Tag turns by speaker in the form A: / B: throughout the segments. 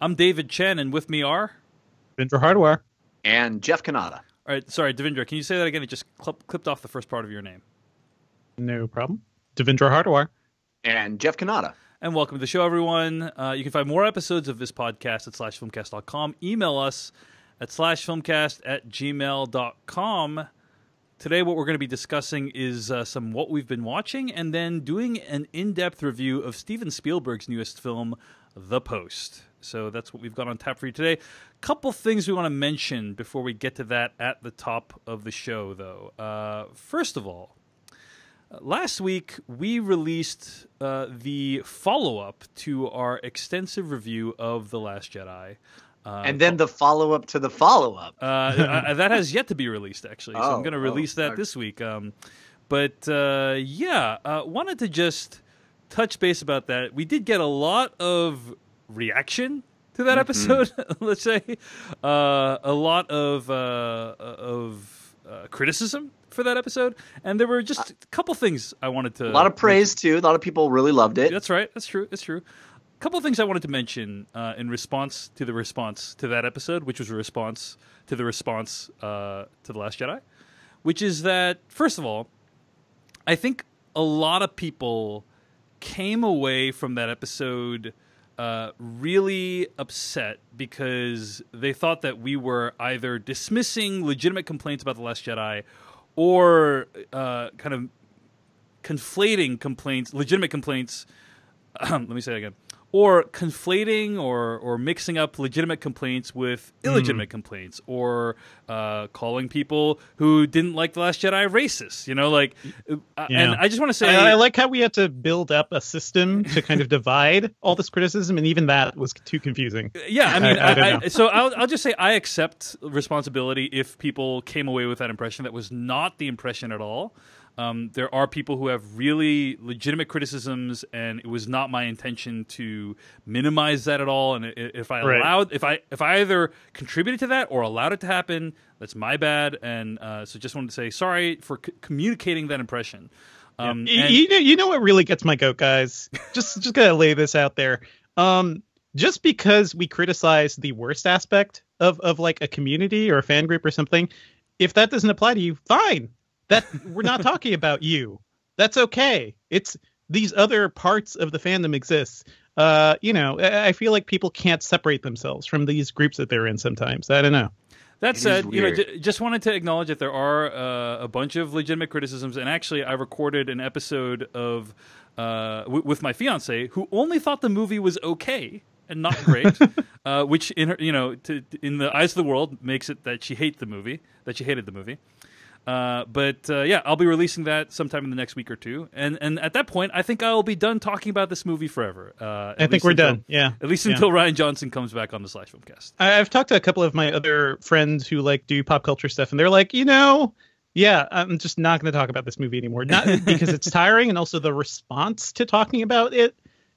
A: I'm David Chen, and with me are...
B: Devindra Hardware.
C: And Jeff Kanata.
A: All right, sorry, Devindra, can you say that again? It just clipped off the first part of your name.
B: No problem. Devindra Hardware.
C: And Jeff Kanata.
A: And welcome to the show, everyone. You can find more episodes of this podcast at /filmcast.com. Email us at /filmcast@gmail.com. Today, what we're going to be discussing is some what we've been watching and then doing an in-depth review of Steven Spielberg's newest film, The Post. So that's what we've got on tap for you today. Couple things we want to mention before we get to that at the top of the show, though. First of all, last week we released the follow-up to our extensive review of The Last Jedi.
C: And then the follow-up to the follow-up.
A: That has yet to be released, actually. So I'm going to release that this week. Wanted to just touch base about that. We did get a lot of reaction to that episode, let's say. A lot of criticism for that episode. And there were just a couple things I wanted to...
C: A lot of praise, too. A lot of people really loved it.
A: That's right. That's true. It's true. A couple of things I wanted to mention in response to that episode, which was a response to the The Last Jedi, which is that, first of all, I think a lot of people came away from that episode really upset because they thought that we were either dismissing legitimate complaints about The Last Jedi or kind of conflating legitimate complaints. Let me say that again. Or conflating or mixing up legitimate complaints with illegitimate complaints, or calling people who didn't like The Last Jedi racist. You know, and I just want to say...
B: I like how we had to build up a system to kind of divide all this criticism, and even that was too confusing.
A: Yeah, I mean,
B: I don't know.
A: So I'll just say I accept responsibility if people came away with that impression. That was not the impression at all. There are people who have really legitimate criticisms, and it was not my intention to minimize that at all. And if I either contributed to that or allowed it to happen, that's my bad. And so just wanted to say sorry for communicating that impression.
B: You know what really gets my goat, guys? just gotta lay this out there. Just because we criticize the worst aspect of like a community or a fan group or something, if that doesn't apply to you, fine. That we're not talking about you. That's okay. It's these other parts of the fandom exists. I feel like people can't separate themselves from these groups that they're in sometimes. I don't know.
A: That said, just wanted to acknowledge that there are a bunch of legitimate criticisms. And actually, I recorded an episode of with my fiance who only thought the movie was okay and not great, which in her, in the eyes of the world makes it that she hated the movie. I'll be releasing that sometime in the next week or two, and at that point, I think I'll be done talking about this movie forever.
B: I think we're done. Yeah,
A: at least until Ryan Johnson comes back on the /Filmcast.
B: I've talked to a couple of my other friends who do pop culture stuff, and they're like, I'm just not going to talk about this movie anymore. Not because it's tiring, and also the response to talking about it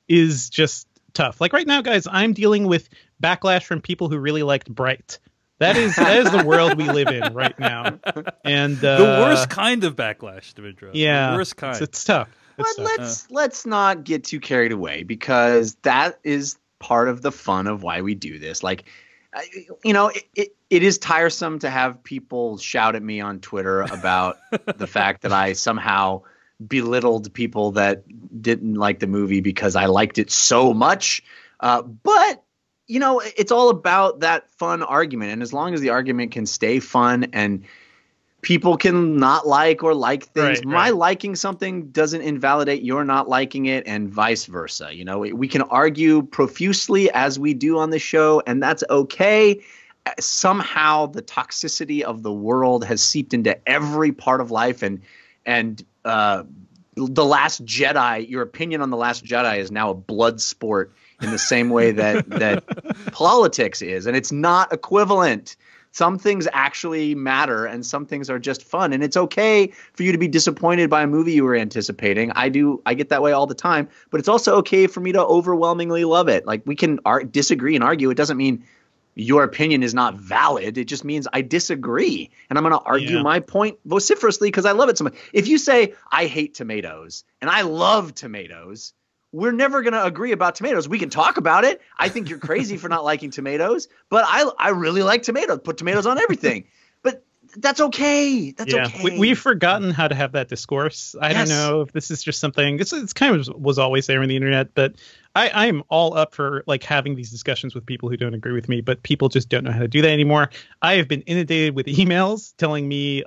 B: is just tough. Like right now, guys, I'm dealing with backlash from people who really liked Bright. That is the world we live in right now, and
A: the worst kind of backlash, Devindra.
B: Yeah,
A: the worst kind.
B: It's tough.
C: Let's not get too carried away, because that is part of the fun of why we do this. It is tiresome to have people shout at me on Twitter about the fact that I somehow belittled people that didn't like the movie because I liked it so much, but. It's all about that fun argument. And as long as the argument can stay fun and people can not like or like things, my liking something doesn't invalidate your not liking it, and vice versa. We can argue profusely as we do on the show, and that's okay. Somehow the toxicity of the world has seeped into every part of life, and The Last Jedi, your opinion on The Last Jedi is now a blood sport in the same way that politics is, and it's not equivalent. Some things actually matter, and some things are just fun, and it's okay for you to be disappointed by a movie you were anticipating. I get that way all the time, but it's also okay for me to overwhelmingly love it. Like, we can disagree and argue. It doesn't mean your opinion is not valid. It just means I disagree, and I'm going to argue my point vociferously because I love it so much. If you say I hate tomatoes and I love tomatoes, we're never going to agree about tomatoes. We can talk about it. I think you're crazy for not liking tomatoes, but I really like tomatoes. Put tomatoes on everything. But that's okay. That's okay.
B: We've forgotten how to have that discourse. I don't know if this is just something. It's kind of was always there on the internet, but I'm all up for like having these discussions with people who don't agree with me, but people just don't know how to do that anymore. I have been inundated with emails telling me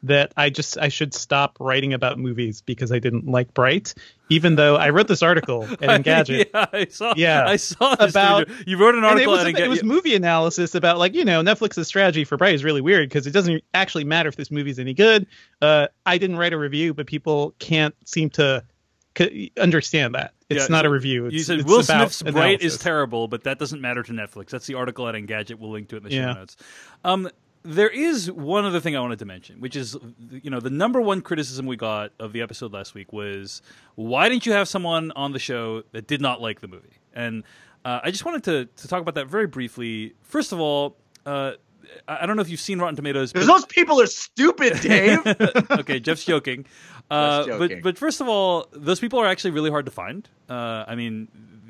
B: that I should stop writing about movies because I didn't like Bright, even though I wrote this article at Engadget.
A: I saw this
B: about
A: you wrote an article at Engadget.
B: It was movie analysis about like, Netflix's strategy for Bright is really weird because it doesn't actually matter if this movie's any good. I didn't write a review, but people can't seem to understand that. It's not a review.
A: You said Will Smith's Bright is terrible, but that doesn't matter to Netflix. That's the article at Engadget. We'll link to it in the show notes. There is one other thing I wanted to mention, which is, the number one criticism we got of the episode last week was, why didn't you have someone on the show that did not like the movie? And I just wanted to talk about that very briefly. First of all, I don't know if you've seen Rotten Tomatoes.
C: Those people are stupid, Dave.
A: Okay, Jeff's joking. But first of all, those people are actually really hard to find. I mean,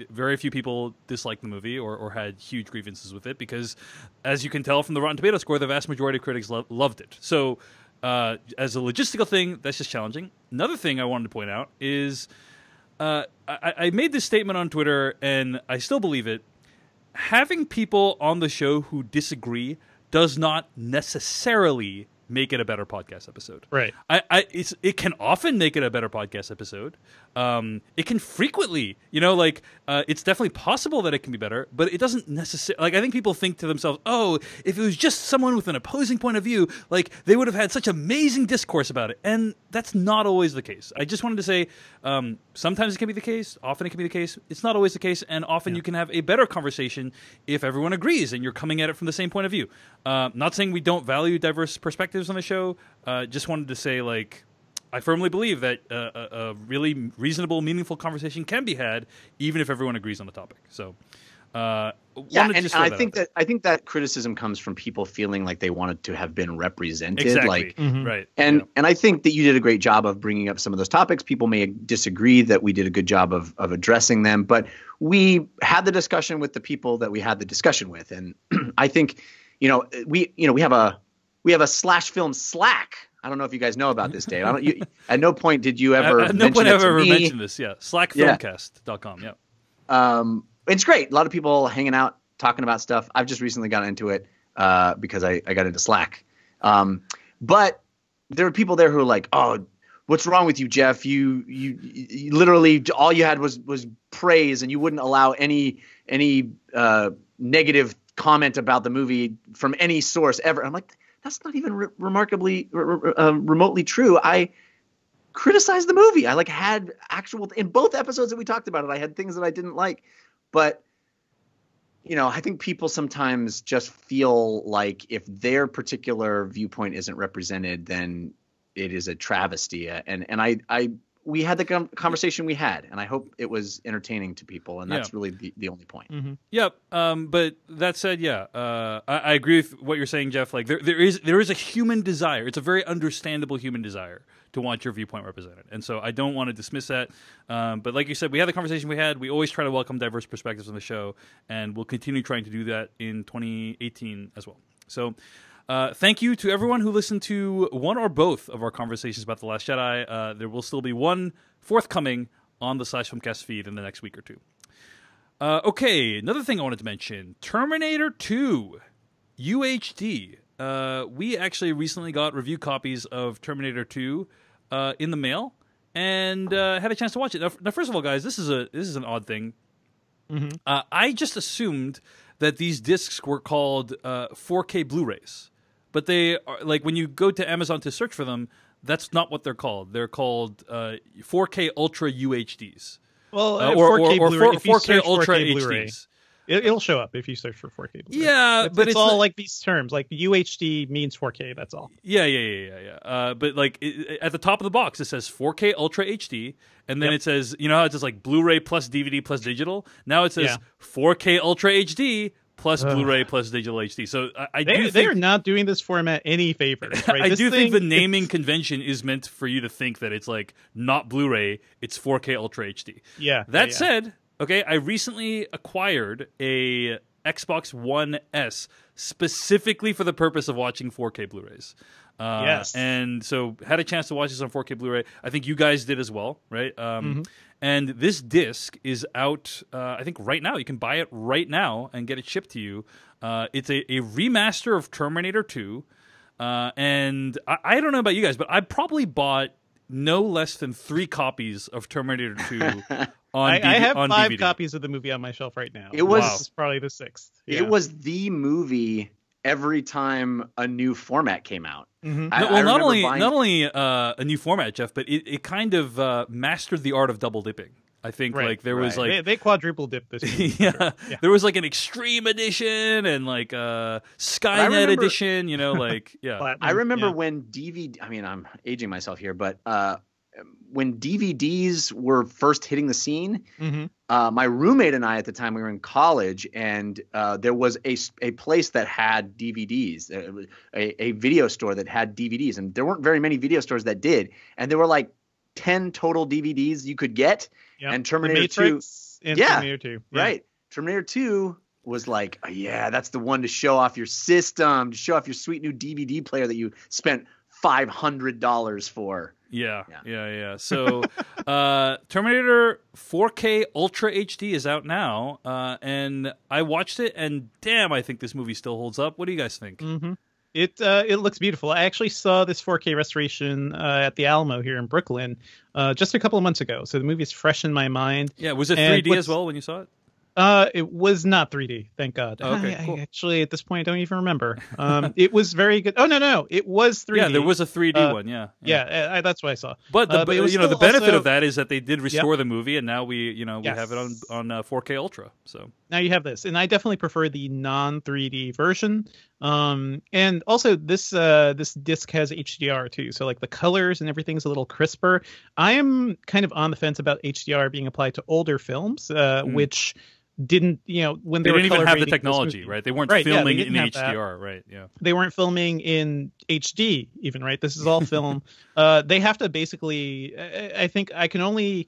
A: very few people disliked the movie or had huge grievances with it because, as you can tell from the Rotten Tomatoes score, the vast majority of critics loved it. So as a logistical thing, that's just challenging. Another thing I wanted to point out is I made this statement on Twitter, and I still believe it. Having people on the show who disagree does not necessarily make it a better podcast episode.
B: Right.
A: It can often make it a better podcast episode. It can frequently, it's definitely possible that it can be better, but it doesn't necessarily, I think people think to themselves, oh, if it was just someone with an opposing point of view, they would have had such amazing discourse about it. And that's not always the case. I just wanted to say, sometimes it can be the case, often it can be the case. It's not always the case, and often you can have a better conversation if everyone agrees and you're coming at it from the same point of view. Not saying we don't value diverse perspectives on the show. Just wanted to say, I firmly believe that a really reasonable, meaningful conversation can be had, even if everyone agrees on the topic. So,
C: I think that criticism comes from people feeling like they wanted to have been represented.
A: Exactly. Right.
C: And I think that you did a great job of bringing up some of those topics. People may disagree that we did a good job of addressing them, but we had the discussion with the people that we had the discussion with, and I think we have a slash film Slack. I don't know if you guys know about this, Dave. At no point did you ever
A: at no point have I ever mentioned this. Yeah, slackfilmcast.com. Yeah.
C: It's great. A lot of people hanging out, talking about stuff. I've just recently gotten into it because I got into Slack. But there were people there who are like, "Oh, what's wrong with you, Jeff? You literally all you had was praise, and you wouldn't allow any negative comment about the movie from any source ever." I'm like, that's not even remarkably remotely true. I criticized the movie. I had actual in both episodes that we talked about it. I had things that I didn't like, but I think people sometimes just feel like if their particular viewpoint isn't represented, then it is a travesty. And we had the conversation we had, and I hope it was entertaining to people, and that's really the only point.
A: Mm-hmm. Yep. But that said, I agree with what you're saying, Jeff. There is a human desire. It's a very understandable human desire to want your viewpoint represented, and so I don't want to dismiss that. But like you said, we had the conversation we had. We always try to welcome diverse perspectives on the show, and we'll continue trying to do that in 2018 as well. So. Thank you to everyone who listened to one or both of our conversations about The Last Jedi. There will still be one forthcoming on the Slash Filmcast feed in the next week or two. Okay, another thing I wanted to mention. Terminator 2 UHD. We actually recently got review copies of Terminator 2 in the mail and had a chance to watch it. Now, first of all, guys, this is an odd thing. Mm-hmm. I just assumed that these discs were called 4K Blu-rays. But they are when you go to Amazon to search for them, that's not what they're called. They're called 4K Ultra UHDs.
B: Well,
A: or
B: 4K Blu-ray,
A: 4K Ultra
B: 4K Blu-ray,
A: HDs.
B: It'll show up if you search for 4K Blu-ray.
A: Yeah, but
B: it's all these terms. UHD means 4K. That's all.
A: Yeah. But at the top of the box, it says 4K Ultra HD, and then it says, how it says Blu-ray plus DVD plus digital. Now it says 4K Ultra HD plus Blu-ray plus digital HD. So
B: they're not doing this format any favors. Right?
A: I do think the naming convention is meant for you to think that it's like not Blu-ray, it's 4K Ultra HD.
B: Yeah.
A: That said, okay, I recently acquired a Xbox One S specifically for the purpose of watching 4K Blu-rays.
B: Yes.
A: And so had a chance to watch this on 4K Blu-ray. I think you guys did as well, right? And this disc is out, I think, right now. You can buy it right now and get it shipped to you. It's a remaster of Terminator 2. And I don't know about you guys, but I probably bought no less than 3 copies of Terminator 2 on DVD.
B: I have 5
A: DVD.
B: copies of the movie on my shelf right now.
C: This
B: is probably the 6th. Yeah.
C: It was the movie every time a new format came out.
A: Not only a new format, Jeff, but it kind of mastered the art of double dipping. I think like there was like
B: they quadruple dipped this movie.
A: yeah, there was like an extreme edition and like Skynet edition. You know, like
C: Platinum, I remember when DVD. I mean, I'm aging myself here, but when DVDs were first hitting the scene, my roommate and I at the time, we were in college, and there was a place that had DVDs, a video store that had DVDs, and there weren't very many video stores that did, and there were like 10 total DVDs you could get, and Terminator 2.
B: Terminator 2. Yeah.
C: Right. Terminator 2 was like, that's the one to show off your system, to show off your sweet new DVD player that you spent $500 for.
A: Yeah. So Terminator 4K Ultra HD is out now, and I watched it, and damn, I think this movie still holds up. What do you guys think?
B: It looks beautiful. I actually saw this 4K restoration at the Alamo here in Brooklyn just a couple of months ago, so the movie is fresh in my mind.
A: Yeah, was it 3D as well when you saw it?
B: It was not 3D, thank God.
A: Okay, cool.
B: I actually, at this point, I don't even remember. It was very good. Oh, no, it was 3D.
A: Yeah, there was a 3D one,
B: Yeah, that's what I saw.
A: But the benefit of that is that they did restore the movie, and now we have it on 4K Ultra. So
B: now you have this, and I definitely prefer the non-3D version. And also this disc has HDR too, so like the colors and everything's a little crisper. I am kind of on the fence about HDR being applied to older films, which didn't, when they
A: didn't even have the
B: movie,
A: technology, right? They weren't filming in HDR, right? Yeah,
B: they weren't filming in HD even, right? This is all film. They have to basically, I think I can only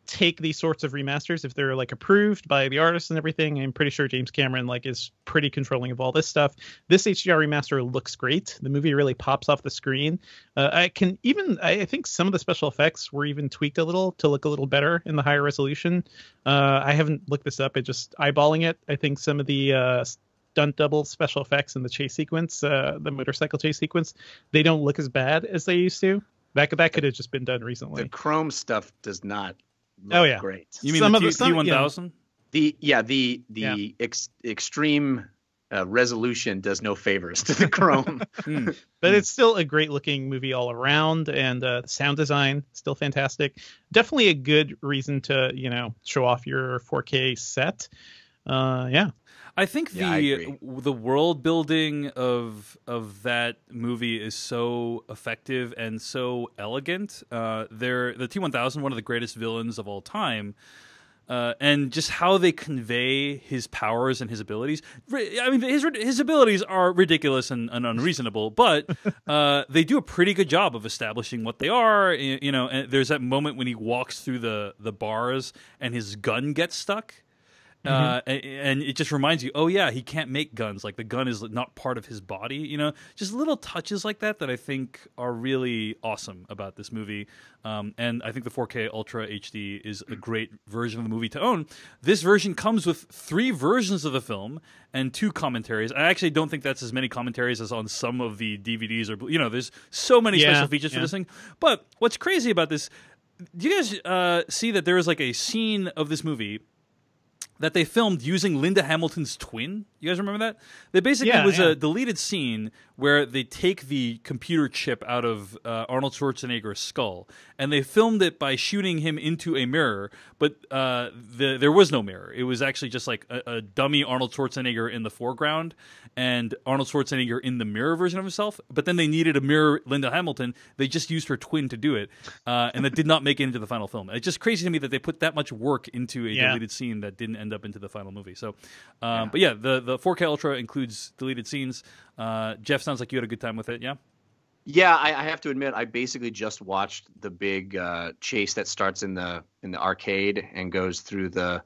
B: take these sorts of remasters if they're like approved by the artists and everything. I'm pretty sure James Cameron is pretty controlling of all this stuff. This HDR remaster looks great. The movie really pops off the screen. I think some of the special effects were even tweaked a little to look a little better in the higher resolution. I haven't looked this up. Just eyeballing it, I think some of the stunt double special effects in the chase sequence, the motorcycle chase sequence, they don't look as bad as they used to. That could have just been done recently.
C: The chrome stuff does not great.
A: You mean the T1000?
C: The extreme resolution does no favors to the chrome.
B: But it's still a great looking movie all around, and the sound design still fantastic. Definitely a good reason to show off your 4K set.
A: I think the world building of that movie is so effective and so elegant. The T-1000, one of the greatest villains of all time, and just how they convey his powers and his abilities. I mean, his abilities are ridiculous and unreasonable, but they do a pretty good job of establishing what they are. And there's that moment when he walks through the bars and his gun gets stuck. And it just reminds you, he can't make guns. Like the gun is not part of his body, just little touches like that I think are really awesome about this movie. And I think the 4K Ultra HD is a great version of the movie to own. This version comes with 3 versions of the film and 2 commentaries. I actually don't think that's as many commentaries as on some of the DVDs or, there's so many special features for this thing. But what's crazy about this, do you guys see that there is like a scene of this movie that they filmed using Linda Hamilton's twin? You guys remember that? There basically was a deleted scene where they take the computer chip out of Arnold Schwarzenegger's skull, and they filmed it by shooting him into a mirror, but there was no mirror. It was actually just like a dummy Arnold Schwarzenegger in the foreground and Arnold Schwarzenegger in the mirror version of himself, but then they needed a mirror Linda Hamilton. They just used her twin to do it, and that did not make it into the final film. It's just crazy to me that they put that much work into a deleted scene that didn't end up into the final movie. So, but yeah, the 4K Ultra includes deleted scenes. Jeff, sounds like you had a good time with it. Yeah.
C: Yeah, I have to admit, I basically just watched the big chase that starts in the arcade and goes through the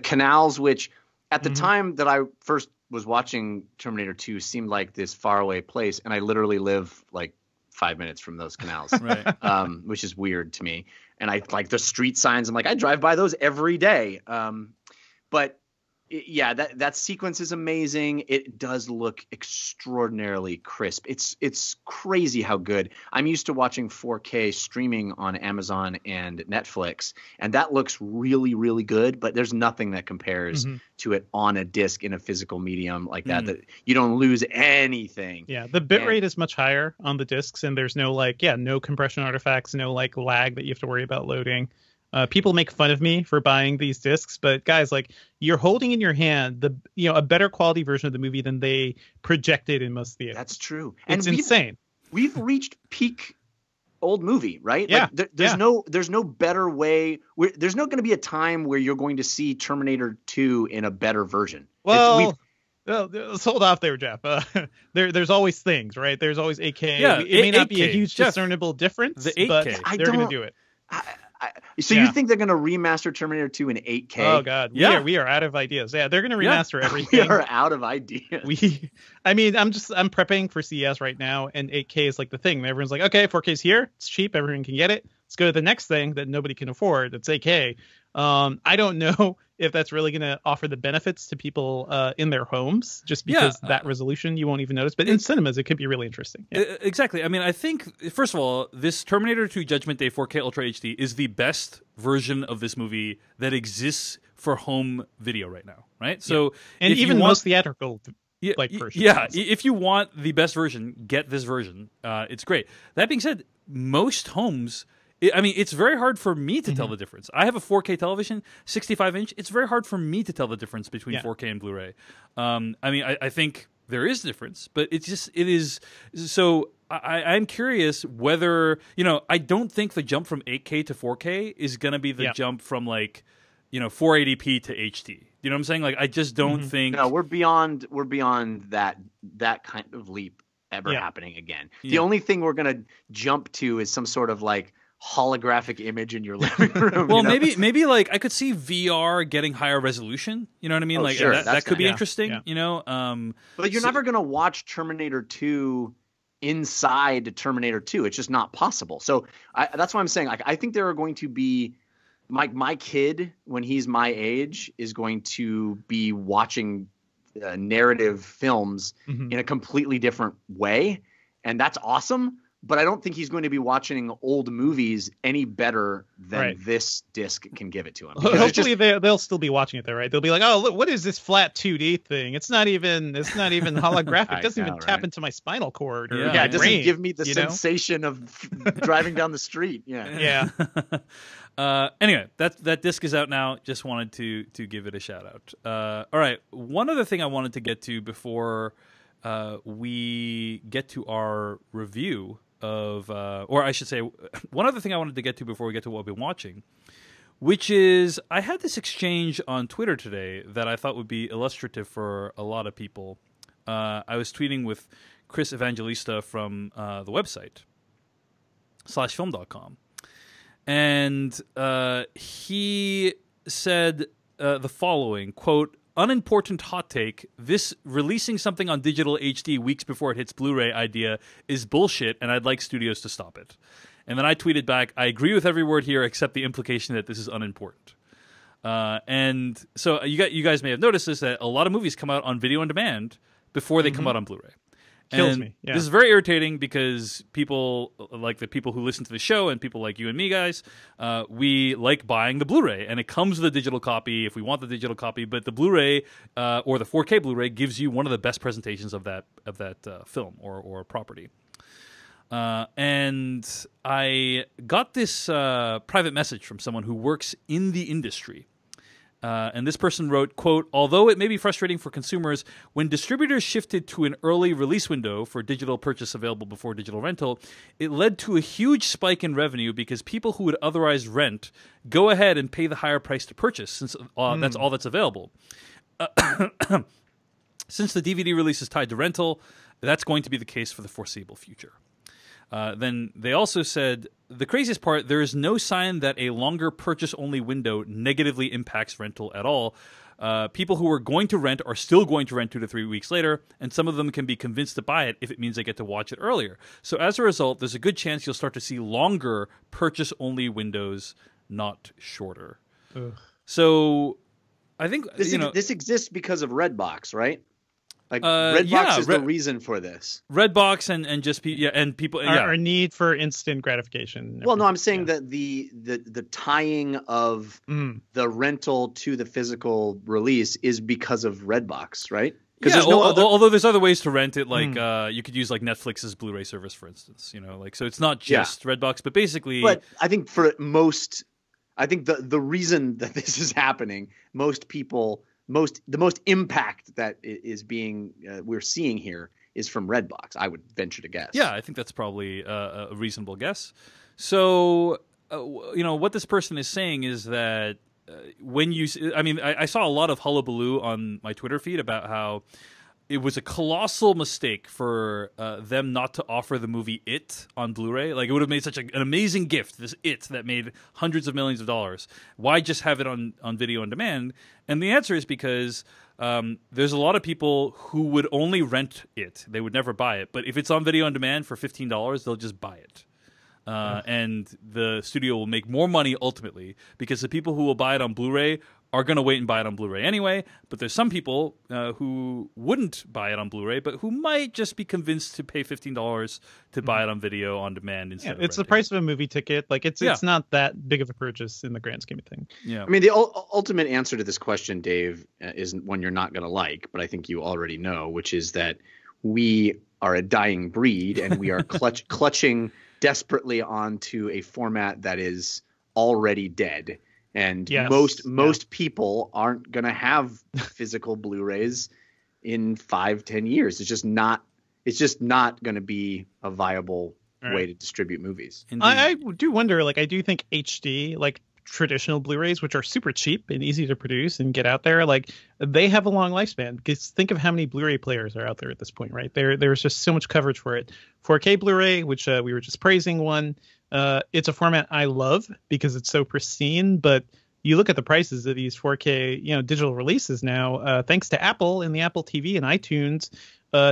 C: canals, which at the time that I first was watching Terminator 2 seemed like this faraway place, and I literally live like 5 minutes from those canals,
A: Right.
C: Which is weird to me. And I like the street signs. I'm like, I drive by those every day. But yeah, that sequence is amazing. It does look extraordinarily crisp. It's crazy how good. I'm used to watching 4K streaming on Amazon and Netflix, and that looks really, really good. But there's nothing that compares to it on a disc in a physical medium like that. That you don't lose anything.
B: Yeah, the bitrate is much higher on the discs, and there's no no compression artifacts, no like lag that you have to worry about loading. People make fun of me for buying these discs, but guys, like, you're holding in your hand a better quality version of the movie than they projected in most theaters.
C: That's true.
B: It's insane.
C: We've reached peak old movie, right?
B: Yeah.
C: Like, there's no better way. There's not going to be a time where you're going to see Terminator 2 in a better version.
B: Well, let's hold off there, Jeff. There's always things, right? There's always 8K.
A: Yeah,
B: it may not be a
A: 8K.
B: huge
A: Jeff,
B: discernible difference,
A: the 8K.
B: but they're going to do it.
C: So you think they're going to remaster Terminator 2 in 8K?
B: Oh God, we are out of ideas. Yeah, they're going to remaster everything.
C: We are out of ideas.
B: I'm prepping for CES right now, and 8K is like the thing. Everyone's like, okay, 4K is here. It's cheap. Everyone can get it. Let's go to the next thing that nobody can afford. It's 8K. I don't know if that's really going to offer the benefits to people in their homes, just because that resolution you won't even notice. But in cinemas, it could be really interesting. Yeah.
A: Exactly. I mean, I think, first of all, this Terminator 2 Judgment Day 4K Ultra HD is the best version of this movie that exists for home video right now, right? So,
B: and even most theatrical versions.
A: Yeah, if you want the best version, get this version. It's great. That being said, most homes... it's very hard for me to tell the difference. I have a 4K television, 65-inch. It's very hard for me to tell the difference between 4K and Blu-ray. I think there is a difference, but it is. So I'm curious whether, I don't think the jump from 8K to 4K is going to be the jump from 480p to HD. You know what I'm saying? Like, I just don't think.
C: No, we're beyond that kind of leap ever happening again. The only thing we're going to jump to is some sort of holographic image in your living room.
A: Well, maybe I could see VR getting higher resolution. You know what I mean?
C: Sure,
A: that could be interesting.
C: Yeah. But you're never going to watch Terminator 2 inside Terminator 2. It's just not possible. So that's why I'm saying I think there are going to be my kid, when he's my age, is going to be watching narrative films in a completely different way, and that's awesome. But I don't think he's going to be watching old movies any better than this disc can give it to him.
B: Hopefully they'll still be watching it though, right? They'll be like, "Oh, look, what is this flat 2D thing? It's not even holographic. It doesn't even tap into my spinal cord. Or
C: it doesn't give me the sensation of driving down the street."
B: Yeah.
A: Anyway, that disc is out now. Just wanted to give it a shout out. All right, one other thing I wanted to get to before we get to our review of, or I should say, one other thing I wanted to get to before we get to what we've been watching, which is I had this exchange on Twitter today that I thought would be illustrative for a lot of people. I was tweeting with Chris Evangelista from the website /film.com, and he said the following, quote, "Unimportant hot take, this releasing something on digital HD weeks before it hits Blu-ray idea is bullshit, and I'd like studios to stop it." And then I tweeted back, "I agree with every word here except the implication that this is unimportant." And so you guys may have noticed this, that a lot of movies come out on video on demand before they come out on Blu-ray.
B: Kills me. Yeah.
A: This is very irritating because people like the people who listen to the show and people like you and me, guys, we like buying the Blu-ray, and it comes with a digital copy if we want the digital copy. But the Blu-ray or the 4K Blu-ray gives you one of the best presentations of that film or property. And I got this private message from someone who works in the industry. And this person wrote, quote, although it may be frustrating for consumers, when distributors shifted to an early release window for digital purchase available before digital rental, it led to a huge spike in revenue because people who would otherwise rent go ahead and pay the higher price to purchase, since that's all that's available. Since the DVD release is tied to rental, that's going to be the case for the foreseeable future. Then they also said, the craziest part, there is no sign that a longer purchase-only window negatively impacts rental at all. People who are going to rent are still going to rent 2 to 3 weeks later, and some of them can be convinced to buy it if it means they get to watch it earlier. So as a result, there's a good chance you'll start to see longer purchase-only windows, not shorter.
B: Ugh.
A: So I think
C: this exists because of Redbox, right? Like
A: yeah,
C: Redbox is the reason for this.
A: Redbox and just people
B: Our need for instant gratification.
C: Well, no, I'm saying that the tying of the rental to the physical release is because of Redbox, right?
A: Yeah,
C: there's no
A: although there's other ways to rent it, like you could use like Netflix's Blu-ray service, for instance. Like so, it's not just Redbox, but basically.
C: But I think for most, I think the reason that this is happening, most people. The most impact that is being we're seeing here is from Redbox. I would venture to guess.
A: Yeah, I think that's probably a reasonable guess. So, what this person is saying is that when you, I saw a lot of hullabaloo on my Twitter feed about how it was a colossal mistake for them not to offer the movie It on Blu-ray. Like, it would have made such an amazing gift, this It that made hundreds of millions of dollars. Why just have it on video on demand? And the answer is because there's a lot of people who would only rent it. They would never buy it. But if it's on video on demand for $15, they'll just buy it. And the studio will make more money ultimately because the people who will buy it on Blu-ray are going to wait and buy it on Blu-ray anyway. But there's some people who wouldn't buy it on Blu-ray, but who might just be convinced to pay $15 to buy it on video on demand instead of
B: it's
A: renting.
B: the price of a movie ticket. Like it's not that big of a purchase in the grand scheme of things.
A: Yeah.
C: I mean, the ultimate answer to this question, Dave, is one you're not going to like, but I think you already know, which is that we are a dying breed and we are clutching desperately onto a format that is already dead. And most people aren't going to have physical Blu-rays in 5-10 years. It's just not going to be a viable way to distribute movies.
B: I do wonder, I do think HD, traditional Blu-rays, which are super cheap and easy to produce and get out there, they have a long lifespan. Because think of how many Blu-ray players are out there at this point, right? There's just so much coverage for it. 4K Blu-ray, which we were just praising one. It's a format I love because it's so pristine, but you look at the prices of these 4K, digital releases now, thanks to Apple and the Apple TV and iTunes,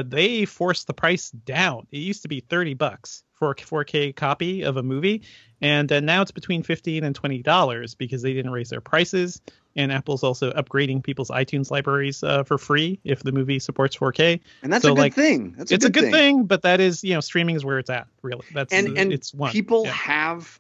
B: they forced the price down. It used to be $30 for a 4K copy of a movie, and now it's between $15 and $20 because they didn't raise their prices. And Apple's also upgrading people's iTunes libraries for free if the movie supports 4K.
C: And that's a good thing.
B: It's a good thing, but that is, streaming is where it's at, really. It's one.
C: People have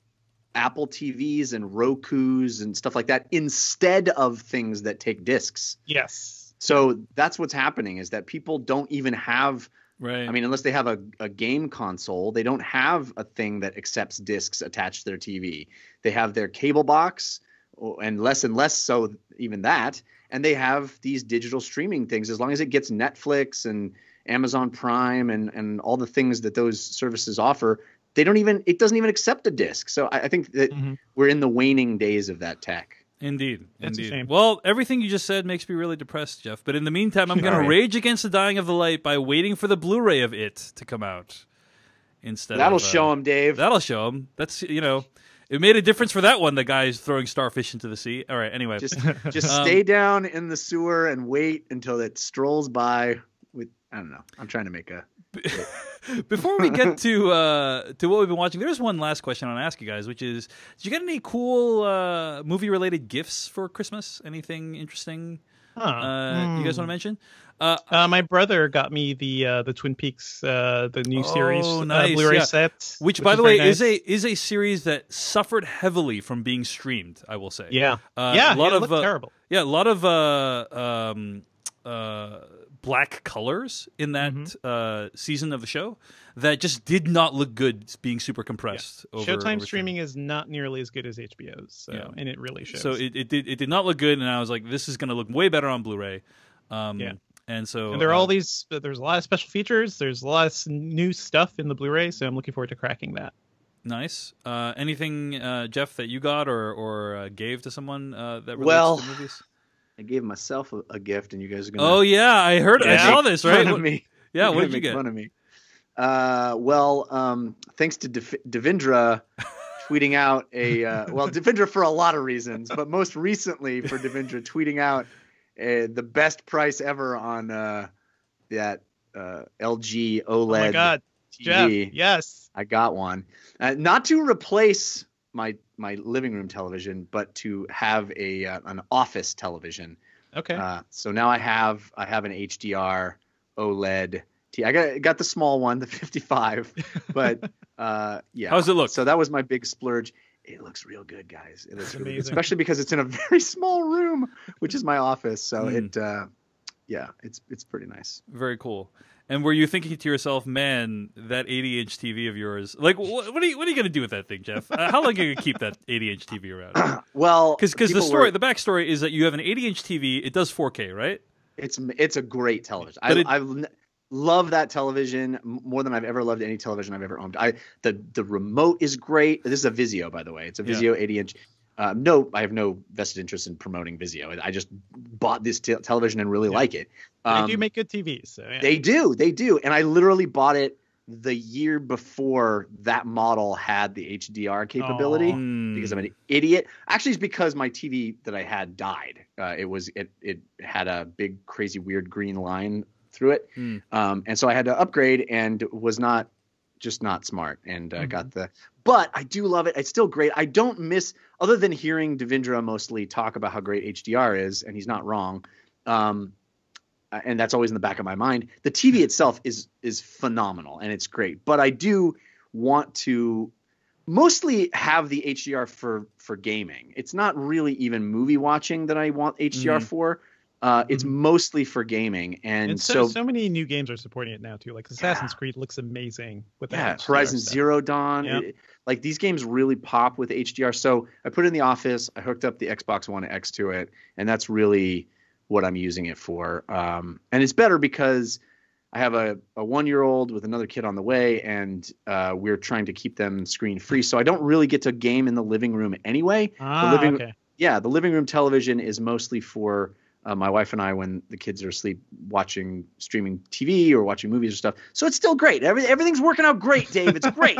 C: Apple TVs and Rokus and stuff like that instead of things that take discs.
B: Yes.
C: So that's what's happening is that people don't even have
A: Right.
C: I mean, unless they have a game console, they don't have a thing that accepts discs attached to their TV. They have their cable box, and less so even that. And they have these digital streaming things. As long as it gets Netflix and Amazon Prime and all the things that those services offer, it doesn't even accept a disc. So I think that we're in the waning days of that tech.
A: Indeed.
B: That's a shame.
A: Well, everything you just said makes me really depressed, Jeff. But in the meantime, I'm going to rage against the dying of the light by waiting for the Blu-ray of It to come out.
C: That'll show him, Dave.
A: That'll show him. That's, it made a difference for that one, the guy's throwing starfish into the sea. All right, anyway.
C: Just stay down in the sewer and wait until it strolls by with, I don't know. I'm trying to make a...
A: Before we get to what we've been watching, there's one last question I want to ask you guys, which is, did you get any cool movie-related gifts for Christmas? Anything interesting you guys want to mention?
B: My brother got me the Twin Peaks, the new series
A: nice.
B: Blu-ray set.
A: Which by the way, nice. is a series that suffered heavily from being streamed, I will say.
B: Yeah.
A: A lot
B: it
A: of
B: looked terrible.
A: Yeah, a lot of black colors in that season of the show that just did not look good being super compressed.
B: Showtime streaming is not nearly as good as HBO's, and it really shows.
A: So it did not look good, and I was like, this is going to look way better on Blu-ray. And there are
B: all these. There's a lot of special features. There's a lot of new stuff in the Blu-ray, so I'm looking forward to cracking that.
A: Nice. Anything, Jeff, that you got or gave to someone that relates to the movies?
C: I gave myself a gift, and you guys are going.
A: Oh yeah, I heard. I saw this. Right?
C: Fun of me.
A: Yeah. What did you get?
C: Fun of me. Thanks to Devindra tweeting out Devindra for a lot of reasons, but most recently for Devindra tweeting out the best price ever on that LG OLED. Oh my
B: God,
C: TV.
B: Jeff, yes,
C: I got one. Not to replace my living room television, but to have an office television.
B: Okay.
C: So now I have an HDR OLED. I got the small one, the 55, but yeah.
A: How does it look?
C: So that was my big splurge. It looks real good, guys. It looks really good,
B: amazing,
C: especially because it's in a very small room, which is my office. So it's pretty nice.
A: Very cool. And were you thinking to yourself, man, that 80-inch TV of yours, like, what are you going to do with that thing, Jeff? How long are you going to keep that 80-inch TV around?
C: Well,
A: because the backstory is that you have an 80-inch TV. It does 4K, right?
C: It's a great television. I love that television more than I've ever loved any television I've ever owned. The remote is great. This is a Vizio, by the way. It's a Vizio 80-inch. No, I have no vested interest in promoting Vizio. I just bought this television and really like it.
B: They do make good TVs. So, yeah.
C: They do. And I literally bought it the year before that model had the HDR capability because I'm an idiot. Actually, it's because my TV that I had died. It had a big, crazy, weird green line through it. And so I had to upgrade and was not smart and got but I do love it. It's still great. I don't miss, other than hearing Devindra mostly talk about how great HDR is, and he's not wrong. And that's always in the back of my mind. The TV itself is phenomenal and it's great, but I do want to mostly have the HDR for gaming. It's not really even movie watching that I want HDR for. It's mostly for gaming, and so
B: many new games are supporting it now too. Like Assassin's Creed looks amazing with that.
C: Horizon Zero Dawn. Like these games really pop with HDR. So I put it in the office. I hooked up the Xbox One X to it, and that's really what I'm using it for. And it's better because I have a 1-year-old with another kid on the way, and we're trying to keep them screen free. So I don't really get to game in the living room anyway. The living room television is mostly for my wife and I, when the kids are asleep, streaming TV or watching movies or stuff. So it's still great. Everything's working out great, Dave. It's great.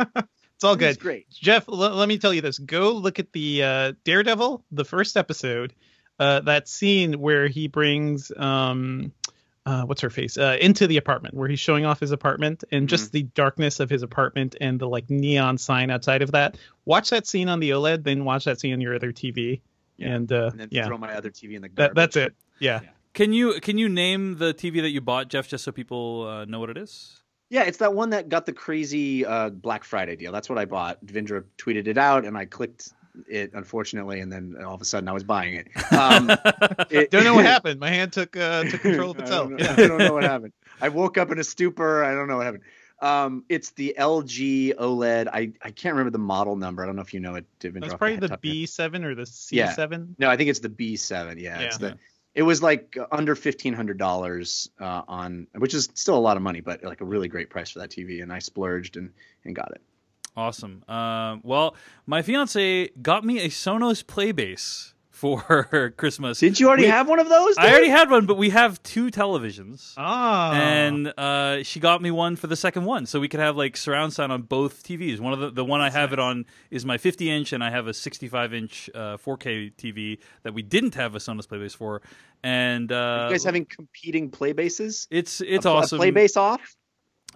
B: It's all good.
C: It's great.
B: Jeff, let me tell you this. Go look at the Daredevil, the first episode, that scene where he brings what's her face into the apartment, where he's showing off his apartment, and just the darkness of his apartment and the like neon sign outside of that. Watch that scene on the OLED, then watch that scene on your other TV. And then
C: throw my other TV in the garbage.
B: That's it. Yeah.
A: Can you name the TV that you bought, Jeff, just so people know what it is?
C: Yeah, it's that one that got the crazy Black Friday deal. That's what I bought. Devindra tweeted it out, and I clicked it, unfortunately, and then all of a sudden I was buying it.
B: Don't know what happened. My hand took control of itself.
C: I don't know what happened. I woke up in a stupor. I don't know what happened. It's the LG OLED. I can't remember the model number. I don't know if you know it, Devindra.
B: It's probably the B7 or the C7.
C: Yeah. No, I think it's the B7. Yeah. It was like under $1,500 on, which is still a lot of money, but like a really great price for that TV. And I splurged and got it.
A: Awesome. Well, my fiance got me a Sonos Playbase for Christmas.
C: Did you already have one of those, dude?
A: I already had one, but we have 2 televisions.
B: Oh.
A: And she got me one for the second one, so we could have like surround sound on both TVs. One of the one I have it on is my 50-inch, and I have a 65-inch 4K TV that we didn't have a Sonos Playbase for. And
C: are you guys having competing Playbases?
A: It's awesome.
C: A Playbase off?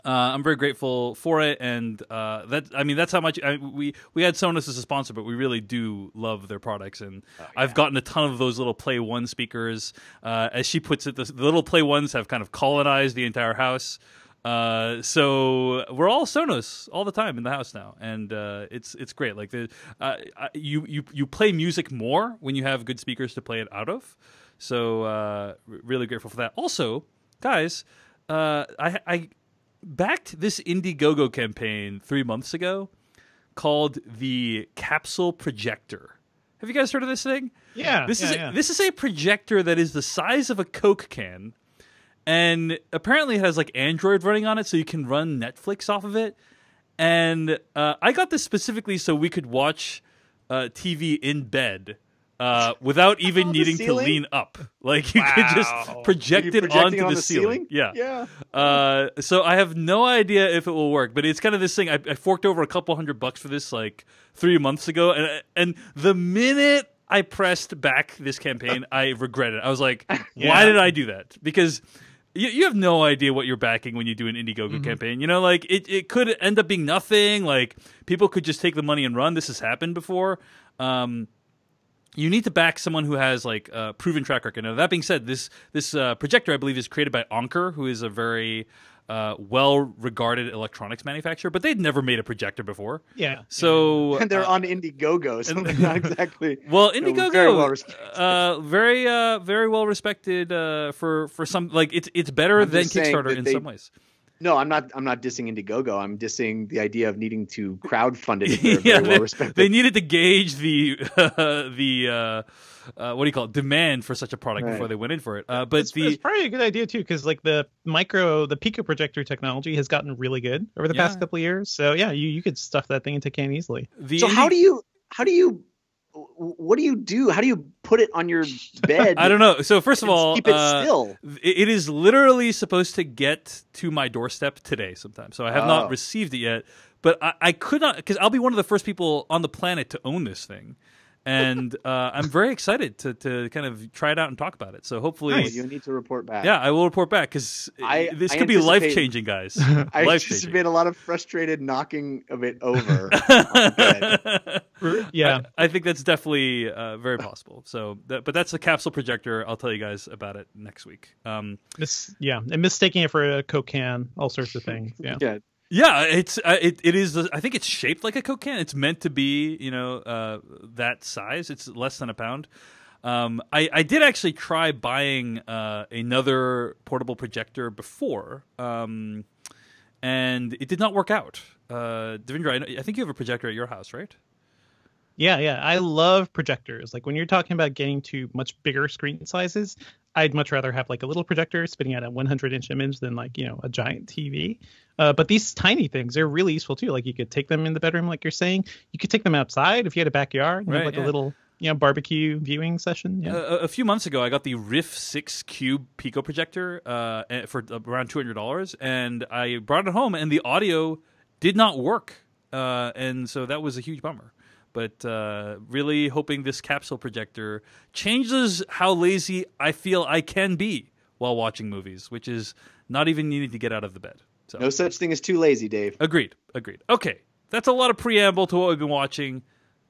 A: I'm very grateful for it, and that's how much we had Sonos as a sponsor, but we really do love their products, and I've gotten a ton of those little Play One speakers. As she puts it, the little Play Ones have kind of colonized the entire house, so we're all Sonos all the time in the house now, and it's great. Like you play music more when you have good speakers to play it out of, so really grateful for that. Also, guys, I backed this Indiegogo campaign 3 months ago called the Capsule Projector. Have you guys heard of this thing?
B: Yeah.
A: This is a projector that is the size of a Coke can, and apparently has like Android running on it, so you can run Netflix off of it. And I got this specifically so we could watch TV in bed without even needing to lean up. Like you could just project it onto the ceiling. Yeah. So I have no idea if it will work, but it's kind of this thing. I forked over a couple $100 for this like 3 months ago, and the minute I pressed back this campaign, I regret it. I was like, why did I do that? Because you have no idea what you're backing when you do an Indiegogo campaign. You know, like it could end up being nothing. Like people could just take the money and run. This has happened before. You need to back someone who has like a proven track record. Now, that being said, this projector, I believe, is created by Anker, who is a very well-regarded electronics manufacturer, but they'd never made a projector before.
B: Yeah.
A: So
C: and they're on Indiegogo, so they're not exactly
A: Indiegogo,
C: very well respected.
A: very well respected for some. Like it's better than Kickstarter in some ways.
C: No, I'm not dissing Indiegogo. I'm dissing the idea of needing to crowdfund it. If they're very well respected.
A: They needed to gauge the what do you call it, demand for such a product before they went in for it. But
B: it's probably a good idea too, because like the pico projector technology has gotten really good over the past couple of years. So yeah, you could stuff that thing into can easily.
C: How do you what do you do? How do you put it on your bed?
A: I don't know. So first of all,
C: keep it still.
A: It is literally supposed to get to my doorstep today sometime. So I have not received it yet. But I could not, because I'll be one of the first people on the planet to own this thing. And I'm very excited to kind of try it out and talk about it. So hopefully...
C: You need to report back.
A: Yeah, I will report back, because this could be life-changing, guys.
C: I anticipate a lot of frustrated knocking of it over.
B: Yeah.
A: I think that's definitely very possible. So, but that's the capsule projector. I'll tell you guys about it next week.
B: And mistaking it for a Coke can, all sorts of things. Yeah.
A: Yeah, it is. I think it's shaped like a Coke can. It's meant to be, that size. It's less than a pound. I did actually try buying another portable projector before, and it did not work out. Devindra, I think you have a projector at your house, right?
B: Yeah. I love projectors. Like when you're talking about getting to much bigger screen sizes, I'd much rather have like a little projector spitting out a 100-inch image than like, a giant TV. But these tiny things are really useful too. Like you could take them in the bedroom, like you're saying. You could take them outside if you had a backyard, and have like a little, barbecue viewing session. Yeah.
A: A few months ago, I got the Riff 6 Cube Pico projector for around $200, and I brought it home, and the audio did not work, and so that was a huge bummer. But really hoping this capsule projector changes how lazy I feel I can be while watching movies, which is not even needing to get out of the bed. So.
C: No such thing as too lazy, Dave.
A: Agreed. Okay, that's a lot of preamble to what we've been watching.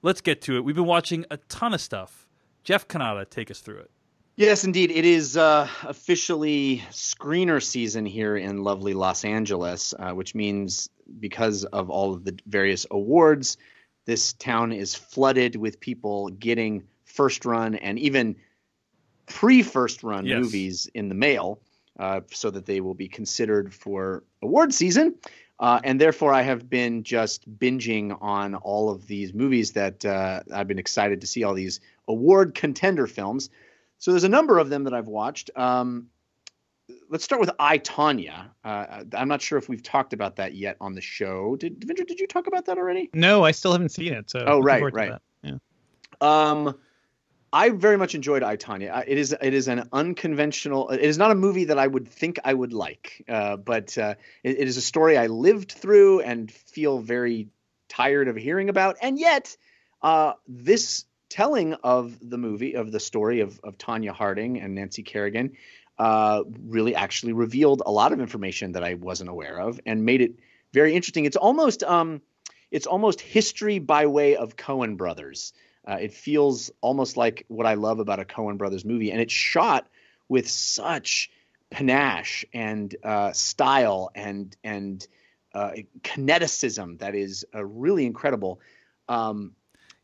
A: Let's get to it. We've been watching a ton of stuff. Jeff Kanata, take us through it.
C: Yes, indeed. It is officially screener season here in lovely Los Angeles, which means because of all of the various awards, this town is flooded with people getting first run and even pre-first run movies in the mail so that they will be considered for award season. And therefore, I have been just binging on all of these movies that I've been excited to see, all these award contender films. So there's a number of them that I've watched. Let's start with I, Tonya. I'm not sure if we've talked about that yet on the show. Devindra, did you talk about that already?
B: No, I still haven't seen it. So
C: right. Yeah. I very much enjoyed I, Tonya. It is an unconventional. It is not a movie that I would think I would like, but it is a story I lived through and feel very tired of hearing about. And yet, this telling of the movie, of the story of Tonya Harding and Nancy Kerrigan, really actually revealed a lot of information that I wasn't aware of and made it very interesting. It's almost history by way of Coen Brothers. It feels almost like what I love about a Coen Brothers movie, and it's shot with such panache and style and kineticism that is really incredible.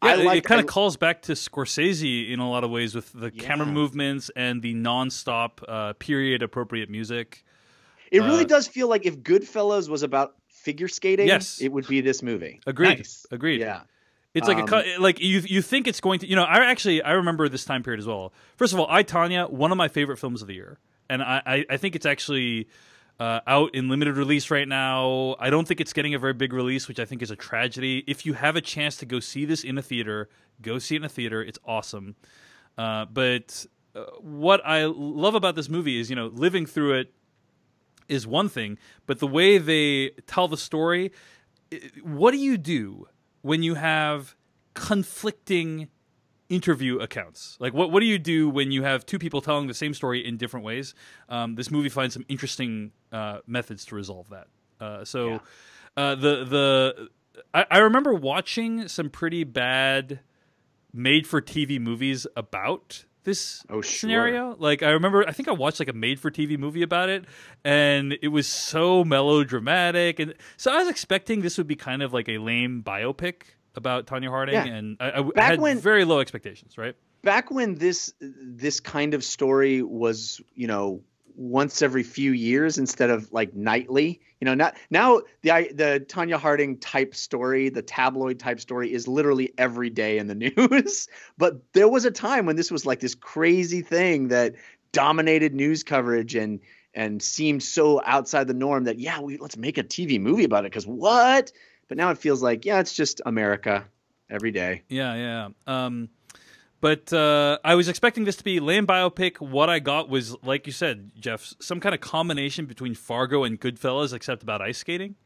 A: Yeah,
C: I like
A: it kind of calls back to Scorsese in a lot of ways with the camera
C: Yeah.
A: movements and the non-stop period appropriate music.
C: It really does feel like if Goodfellas was about figure skating,
A: Yes.
C: it would be this movie.
A: Agreed.
B: Nice.
A: Agreed.
C: Yeah.
A: It's like like you think it's going to, I remember this time period as well. First of all, I, Tonya, one of my favorite films of the year, and I think it's actually out in limited release right now. I don't think it's getting a very big release, which I think is a tragedy. If you have a chance to go see this in a theater, go see it in a theater. It's awesome. But what I love about this movie is, living through it is one thing, but the way they tell the story, what do you do when you have conflicting interview accounts? Like, what do you do when you have two people telling the same story in different ways? This movie finds some interesting methods to resolve that. I remember watching some pretty bad made-for-TV movies about this scenario. Like, I think I watched like a made-for-TV movie about it, and it was so melodramatic, and so I was expecting this would be kind of like a lame biopic about Tonya Harding, and I had very low expectations, right?
C: Back when this kind of story was, once every few years instead of like nightly, now the Tonya Harding type story, the tabloid type story is literally every day in the news. But there was a time when this was like this crazy thing that dominated news coverage and seemed so outside the norm that, let's make a TV movie about it. 'Cause what? But now it feels like, it's just America every day.
A: Yeah. But I was expecting this to be lame biopic. What I got was, like you said, Jeff, some kind of combination between Fargo and Goodfellas, except about ice skating.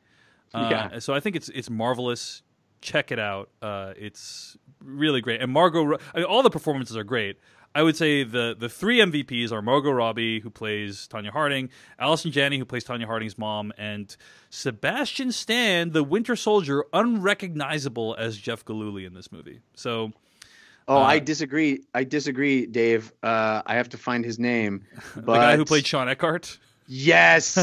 A: So I think it's marvelous. Check it out. It's really great. And Margot, all the performances are great. I would say the three MVPs are Margot Robbie, who plays Tonya Harding, Allison Janney, who plays Tonya Harding's mom, and Sebastian Stan, the Winter Soldier, unrecognizable as Jeff Galooly in this movie. So,
C: I disagree. Dave. I have to find his name. But
A: the guy who played Sean Eckhart.
C: Yes,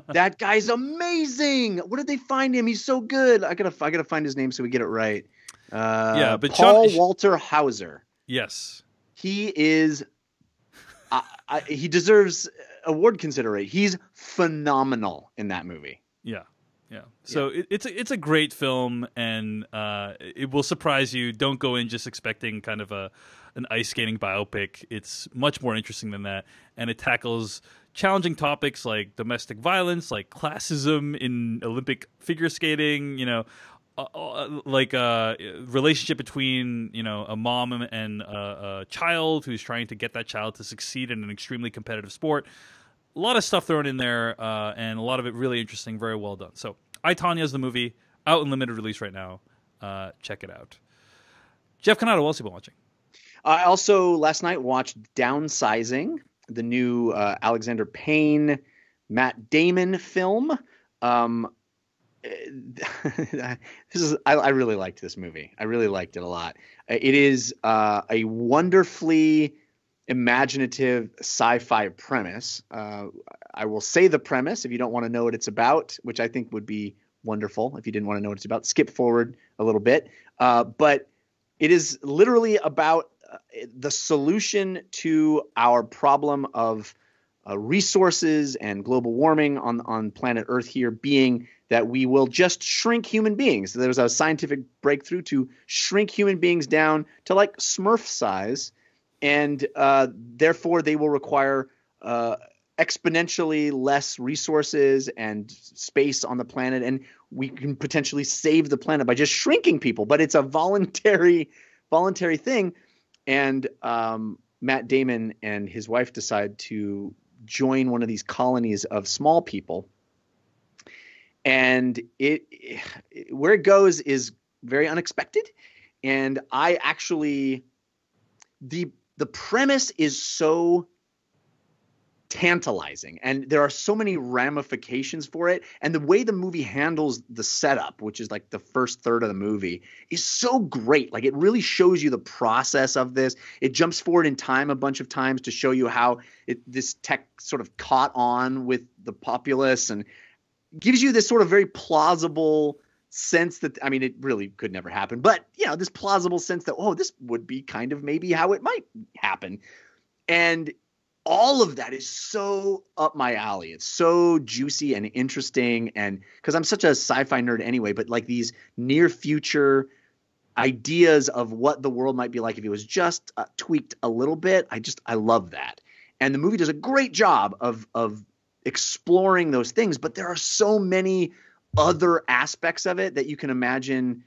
C: that guy's amazing. Where did they find him? He's so good. I gotta find his name so we get it right.
A: But
C: Paul Walter Hauser.
A: Yes.
C: He is. He deserves award consideration. He's phenomenal in that movie.
A: Yeah. So it's a great film, and it will surprise you. Don't go in just expecting kind of an ice skating biopic. It's much more interesting than that, and it tackles challenging topics like domestic violence, like classism in Olympic figure skating. Like a relationship between a mom and a child who's trying to get that child to succeed in an extremely competitive sport. A lot of stuff thrown in there, and a lot of it really interesting, very well done. So, I, Tonya is the movie, out in limited release right now. Check it out. Jeff Canado, what else have you been watching?
C: I also last night watched Downsizing, the new Alexander Payne, Matt Damon film. I really liked this movie. I really liked it a lot. It is a wonderfully imaginative sci-fi premise. I will say the premise if you don't want to know what it's about, which I think would be wonderful if you didn't want to know what it's about. Skip forward a little bit. But it is literally about the solution to our problem of resources and global warming on planet Earth here being that we will just shrink human beings. So there's a scientific breakthrough to shrink human beings down to like Smurf size, and therefore they will require exponentially less resources and space on the planet, and we can potentially save the planet by just shrinking people. But it's a voluntary thing, and Matt Damon and his wife decide to join one of these colonies of small people. And where it goes is very unexpected. And I actually, the premise is so tantalizing, and there are so many ramifications for it. And the way the movie handles the setup, which is like the first third of the movie, is so great. Like, it really shows you the process of this. It jumps forward in time a bunch of times to show you how this tech sort of caught on with the populace, and gives you this sort of very plausible sense that, I mean, it really could never happen, but this plausible sense that, oh, this would be kind of maybe how it might happen. And all of that is so up my alley. It's so juicy and interesting. And because I'm such a sci-fi nerd anyway, but like these near future ideas of what the world might be like if it was just tweaked a little bit. I love that. And the movie does a great job of exploring those things, but there are so many other aspects of it that you can imagine,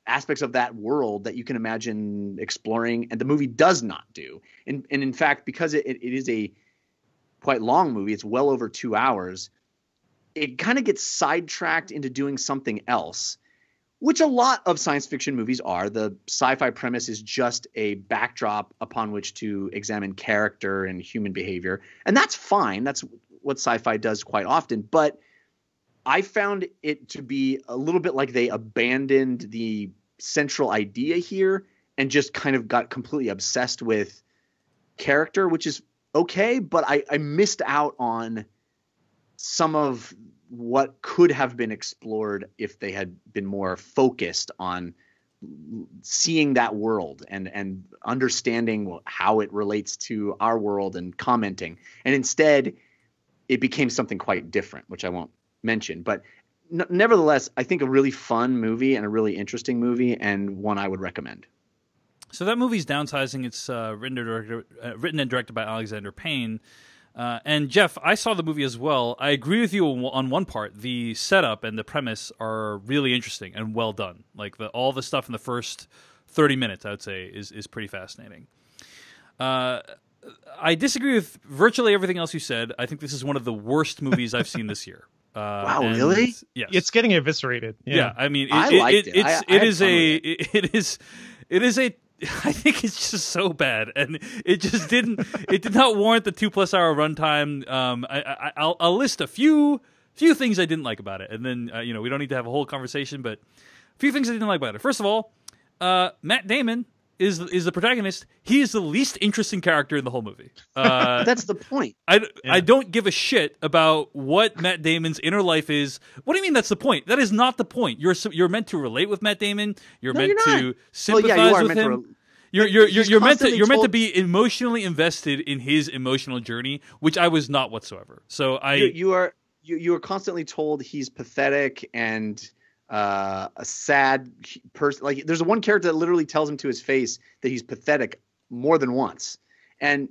C: aspects of that world that you can imagine exploring, and the movie does not do. And in fact, because it is a quite long movie, it's well over 2 hours, it kind of gets sidetracked into doing something else, which a lot of science fiction movies are. The sci-fi premise is just a backdrop upon which to examine character and human behavior, and that's fine. That's what sci-fi does quite often, but I found it to be a little bit like they abandoned the central idea here and just kind of got completely obsessed with character, which is okay, but I missed out on some of what could have been explored if they had been more focused on seeing that world and understanding how it relates to our world and commenting. And instead, it became something quite different, which I won't mention. But nevertheless, I think a really fun movie and a really interesting movie, and one I would recommend.
A: So that movie's Downsizing. It's written and directed by Alexander Payne. And Jeff, I saw the movie as well. I agree with you on one part. The setup and the premise are really interesting and well done. Like all the stuff in the first 30 minutes, I would say, is pretty fascinating. I disagree with virtually everything else you said. I think this is one of the worst movies I've seen this year.
C: Wow, really?
A: Yes.
B: It's getting eviscerated.
A: Yeah, I mean,
C: I liked it.
A: It is a. I think it's just so bad, and it just didn't. It did not warrant the 2+ hour runtime. I'll list a few things I didn't like about it, and then we don't need to have a whole conversation, but a few things I didn't like about it. First of all, Matt Damon is the protagonist. He is the least interesting character in the whole movie.
C: That's the point.
A: I don't give a shit about what Matt Damon's inner life is. What do you mean that's the point? That is not the point. You're meant to relate with Matt Damon. You're meant to sympathize with him. You're meant to be emotionally invested in his emotional journey, which I was not whatsoever. So
C: you are constantly told he's pathetic and a sad person. Like there's one character that literally tells him to his face that he's pathetic more than once, and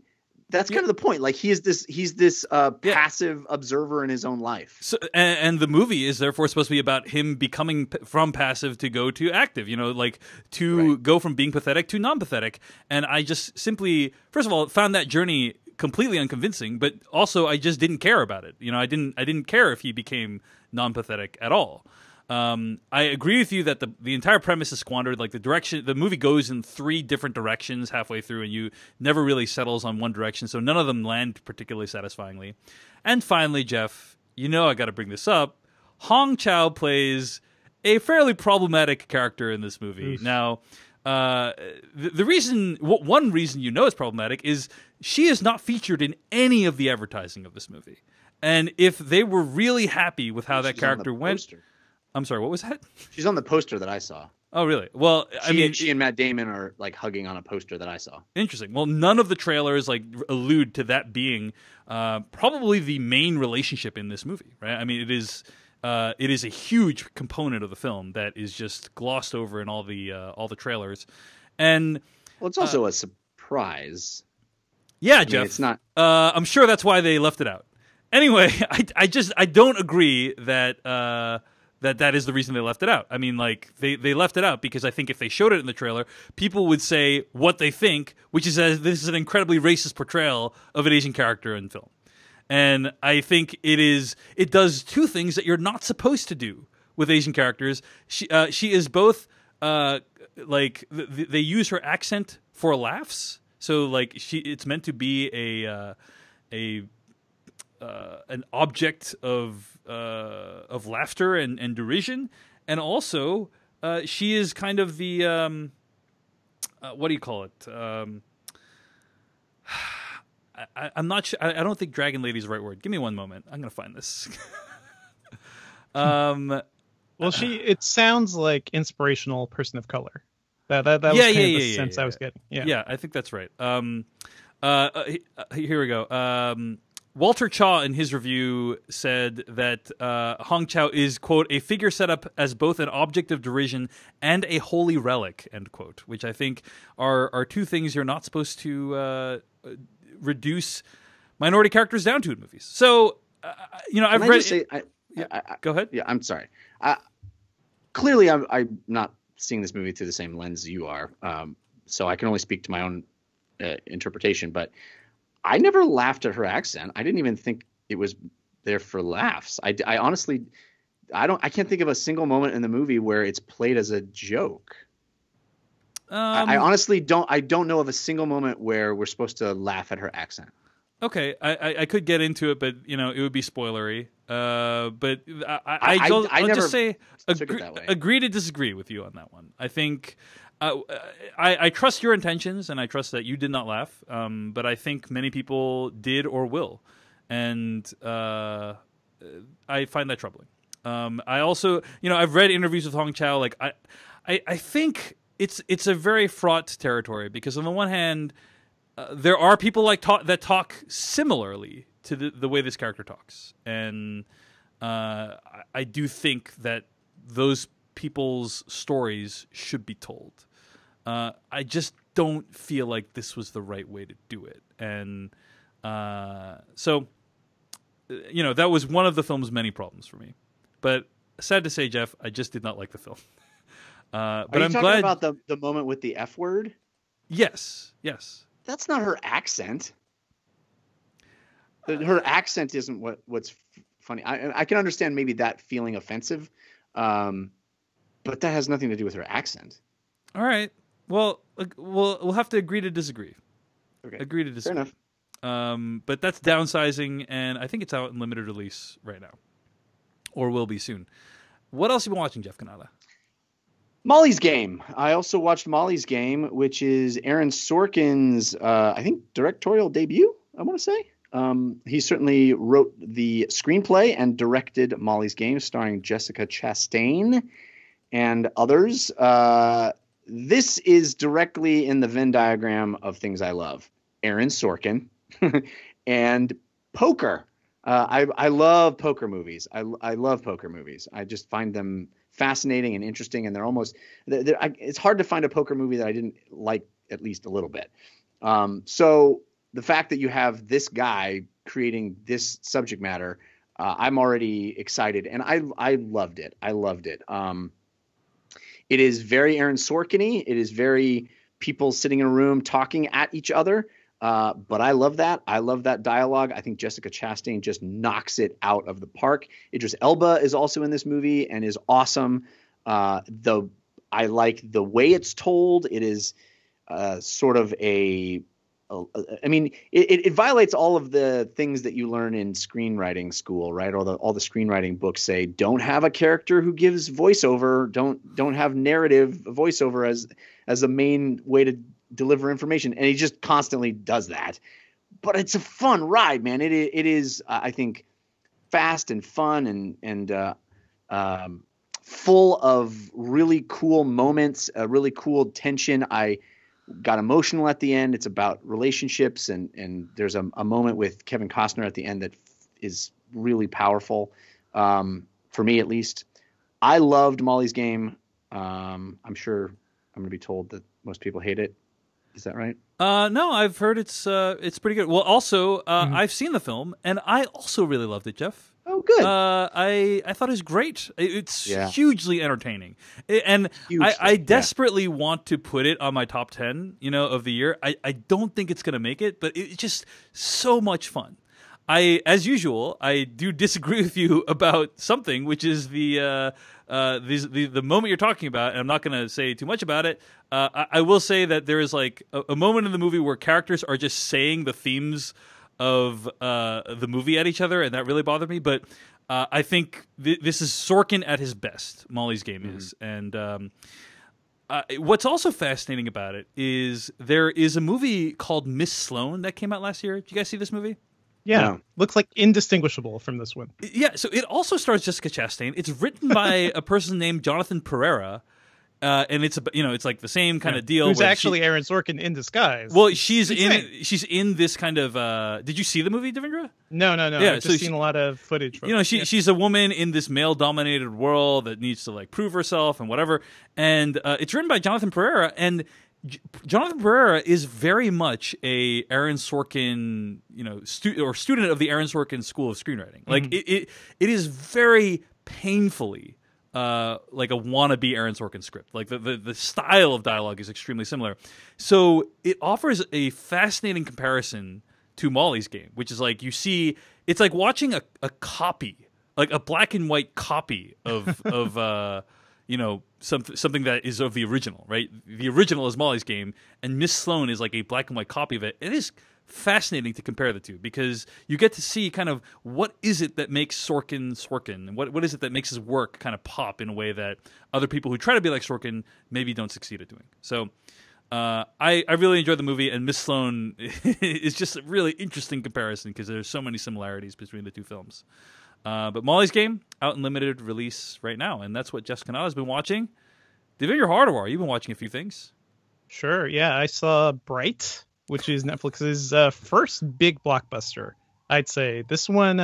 C: that's kind of the point. Like he's this passive observer in his own life.
A: So, and the movie is therefore supposed to be about him becoming from passive to go to active. Go from being pathetic to non-pathetic. And I just simply, first of all, found that journey completely unconvincing, but also I just didn't care about it. I didn't care if he became non-pathetic at all. I agree with you that the entire premise is squandered. Like the movie goes in 3 different directions halfway through, and you never really settles on one direction, so none of them land particularly satisfyingly. And finally, Jeff, I got to bring this up. Hong Chow plays a fairly problematic character in this movie. Oof. Now, the reason, one reason it's problematic is she is not featured in any of the advertising of this movie. And if they were really happy with how that character went. I'm sorry, what was that?
C: She's on the poster that I saw.
A: Oh, really? Well,
C: she and Matt Damon are like hugging on a poster that I saw.
A: Interesting. Well, none of the trailers allude to that being probably the main relationship in this movie, right? I mean, it is a huge component of the film that is just glossed over in all the trailers, and
C: it's also a surprise.
A: Yeah, Jeff.
C: It's not.
A: I'm sure that's why they left it out. Anyway, I don't agree that. That is the reason they left it out. I mean, they left it out because I think if they showed it in the trailer, people would say what they think, which is that this is an incredibly racist portrayal of an Asian character in film. And I think it does 2 things that you're not supposed to do with Asian characters. She is both they use her accent for laughs. So it's meant to be an object of laughter and derision, and also she is kind of the what do you call it? I'm not sure. I don't think Dragon Lady is the right word. Give me one moment. I'm gonna find this.
B: Well, it sounds like inspirational person of color. That was kind of the sense I was getting.
A: Yeah, I think that's right. Here we go. Walter Chaw, in his review, said that Hong Chow is, quote, a figure set up as both an object of derision and a holy relic, end quote, which I think are two things you're not supposed to reduce minority characters down to in movies. So, I've read... Go ahead.
C: Yeah, I'm sorry. Clearly, I'm not seeing this movie through the same lens you are, so I can only speak to my own interpretation, but I never laughed at her accent. I didn't even think it was there for laughs. I honestly, I can't think of a single moment in the movie where it's played as a joke. I honestly don't know of a single moment where we're supposed to laugh at her accent.
A: Okay, I could get into it, but it would be spoilery. But I'll just say agree to disagree with you on that one. I think I trust your intentions, and I trust that you did not laugh. But I think many people did or will, and I find that troubling. I also, I've read interviews with Hong Chow. Like I think it's a very fraught territory because on the one hand, there are people that talk similarly to the way this character talks, and I do think that those people's stories should be told. I just don't feel like this was the right way to do it, and so that was one of the film's many problems for me. But sad to say, Jeff, I just did not like the film. But I'm glad
C: about the moment with the F word.
A: Yes.
C: That's not her accent. Her accent isn't what's funny. I can understand maybe that feeling offensive, but that has nothing to do with her accent.
A: All right. Well, we'll have to agree to disagree.
C: Okay.
A: Agree to disagree.
C: Fair enough.
A: But that's downsizing, and I think it's out in limited release right now, or will be soon. What else have you been watching, Jeff Canada?
C: Molly's Game. I also watched Molly's Game, which is Aaron Sorkin's, I think, directorial debut, I want to say. He certainly wrote the screenplay and directed Molly's Game, starring Jessica Chastain and others. This is directly in the Venn diagram of things I love. Aaron Sorkin and poker. I love poker movies. I love poker movies. I just find them fascinating and interesting, and it's hard to find a poker movie that I didn't like at least a little bit. So the fact that you have this guy creating this subject matter, I'm already excited, and I loved it. It is very Aaron Sorkin-y. It is very people sitting in a room talking at each other. But I love that. I love that dialogue. I think Jessica Chastain just knocks it out of the park. Idris Elba is also in this movie and is awesome. I like the way it's told. It is sort of it violates all of the things that you learn in screenwriting school, right? All the screenwriting books say don't have a character who gives voiceover. Don't have narrative voiceover as a main way to deliver information, and he just constantly does that. But it's a fun ride, man. It is I think fast and fun and full of really cool moments, really cool tension. I got emotional at the end. It's about relationships, and there's a moment with Kevin Costner at the end that is really powerful, for me at least. I loved Molly's Game. I'm sure I'm going to be told that most people hate it. Is that right?
A: No, I've heard it's pretty good. Well, also, I've seen the film, and I also really loved it, Jeff.
C: Oh, good.
A: I thought it was great. It's hugely entertaining, and I desperately want to put it on my top 10, of the year. I don't think it's going to make it, but it's just so much fun. As usual, I do disagree with you about something, which is the moment you're talking about, and I'm not going to say too much about it. I will say that there is like a moment in the movie where characters are just saying the themes of the movie at each other, and that really bothered me. But I think this is Sorkin at his best. Molly's Game is, and what's also fascinating about it is there is a movie called Miss Sloane that came out last year. Did you guys see this movie?
B: Yeah, looks like indistinguishable from this one.
A: Yeah, so it also stars Jessica Chastain. It's written by a person named Jonathan Pereira, and it's it's like the same kind of deal.
B: Who's actually Aaron Sorkin in disguise?
A: Well, she's in this kind of. Did you see the movie, Devendra?
B: No.
A: Yeah,
B: I've just seen a lot of footage. From
A: she's a woman in this male-dominated world that needs to like prove herself and whatever. And it's written by Jonathan Pereira, and Jonathan Pereira is very much a Aaron Sorkin, student of the Aaron Sorkin School of Screenwriting. Like it is very painfully like a wannabe Aaron Sorkin script. Like the style of dialogue is extremely similar. So it offers a fascinating comparison to Molly's Game, which is like it's like watching a copy, like a black and white copy of something that is of the original, right? The original is Molly's Game, and Miss Sloane is like a black and white copy of it. It is fascinating to compare the two because you get to see kind of what is it that makes Sorkin, and what is it that makes his work kind of pop in a way that other people who try to be like Sorkin maybe don't succeed at doing. So I really enjoyed the movie, and Miss Sloane is just a really interesting comparison because there's so many similarities between the two films. But Molly's Game, out in limited release right now, and that's what Jessica has been watching. Devendra Hardawar, you've been watching a few things.
B: Sure, yeah. I saw Bright, which is Netflix's first big blockbuster, I'd say. This one,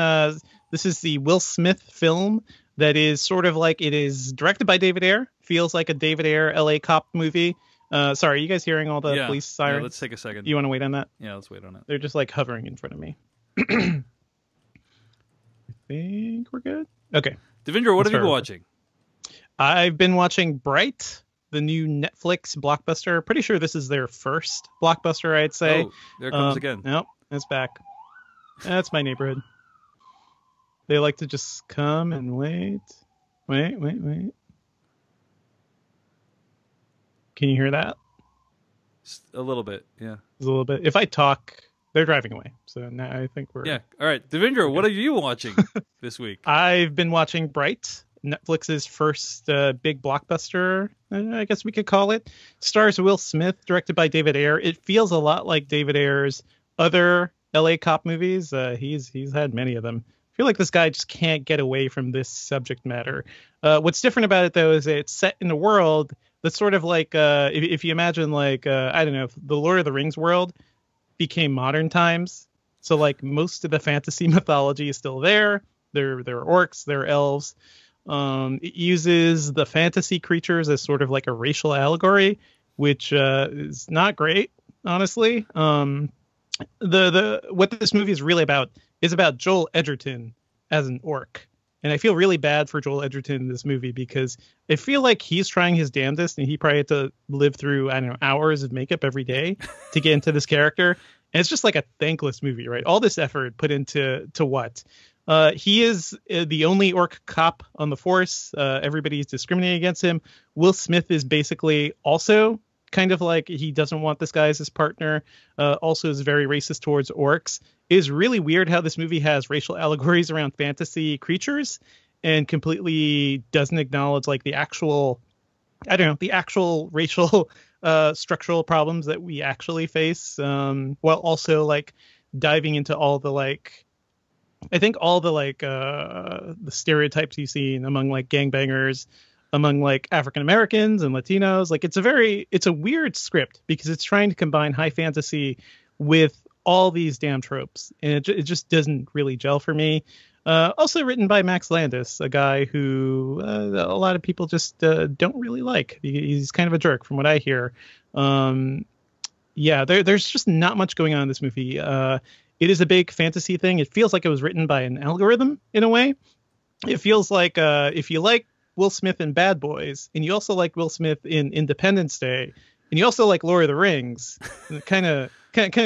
B: this is the Will Smith film that is sort of like, it is directed by David Ayer, feels like a David Ayer LA cop movie. Sorry, are you guys hearing all the police sirens?
A: Yeah, let's take a second.
B: You want to wait on that?
A: Yeah, let's wait on it.
B: They're just like hovering in front of me. I think we're good. Okay.
A: Devendra, what have you been watching?
B: I've been watching Bright, the new Netflix blockbuster. Pretty sure this is their first blockbuster, I'd say.
A: Oh, there it comes again.
B: Nope, it's back. That's my neighborhood. They like to just come and wait. Wait. Can you hear that?
A: A little bit, yeah.
B: A little bit. If I talk, they're driving away. So now I think we're...
A: Yeah. All right. Devendra, what are you watching this week?
B: I've been watching Bright, Netflix's first big blockbuster, I guess we could call it. Stars Will Smith, directed by David Ayer. It feels a lot like David Ayer's other LA cop movies. He's had many of them. I feel like this guy just can't get away from this subject matter. What's different about it, though, is that it's set in a world that's sort of like, if you imagine, like, I don't know, if the Lord of the Rings world became modern times. So, like, most of the fantasy mythology is still there. There are orcs, there are elves. It uses the fantasy creatures as sort of like a racial allegory, which is not great, honestly. What this movie is really about is about Joel Edgerton as an orc. And I feel really bad for Joel Edgerton in this movie because I feel like he's trying his damnedest and he probably had to live through, I don't know, hours of makeup every day to get into this character. And it's just like a thankless movie, right? All this effort put into what? He is the only orc cop on the force. Everybody's discriminating against him. Will Smith is basically also kind of like he doesn't want this guy as his partner. Also is very racist towards orcs. It is really weird how this movie has racial allegories around fantasy creatures and completely doesn't acknowledge like the actual racial structural problems that we actually face, while also like diving into all the like, I think all the like the stereotypes you see among like gangbangers, among like African Americans and Latinos. Like it's a weird script because it's trying to combine high fantasy with all these damn tropes, and it just doesn't really gel for me. Also written by Max Landis, a guy who a lot of people just don't really like. He's kind of a jerk from what I hear. There's just not much going on in this movie. It is a big fantasy thing. It feels like it was written by an algorithm in a way. It feels like if you like Will Smith in Bad Boys, and you also like Will Smith in Independence Day, and you also like Lord of the Rings, kind of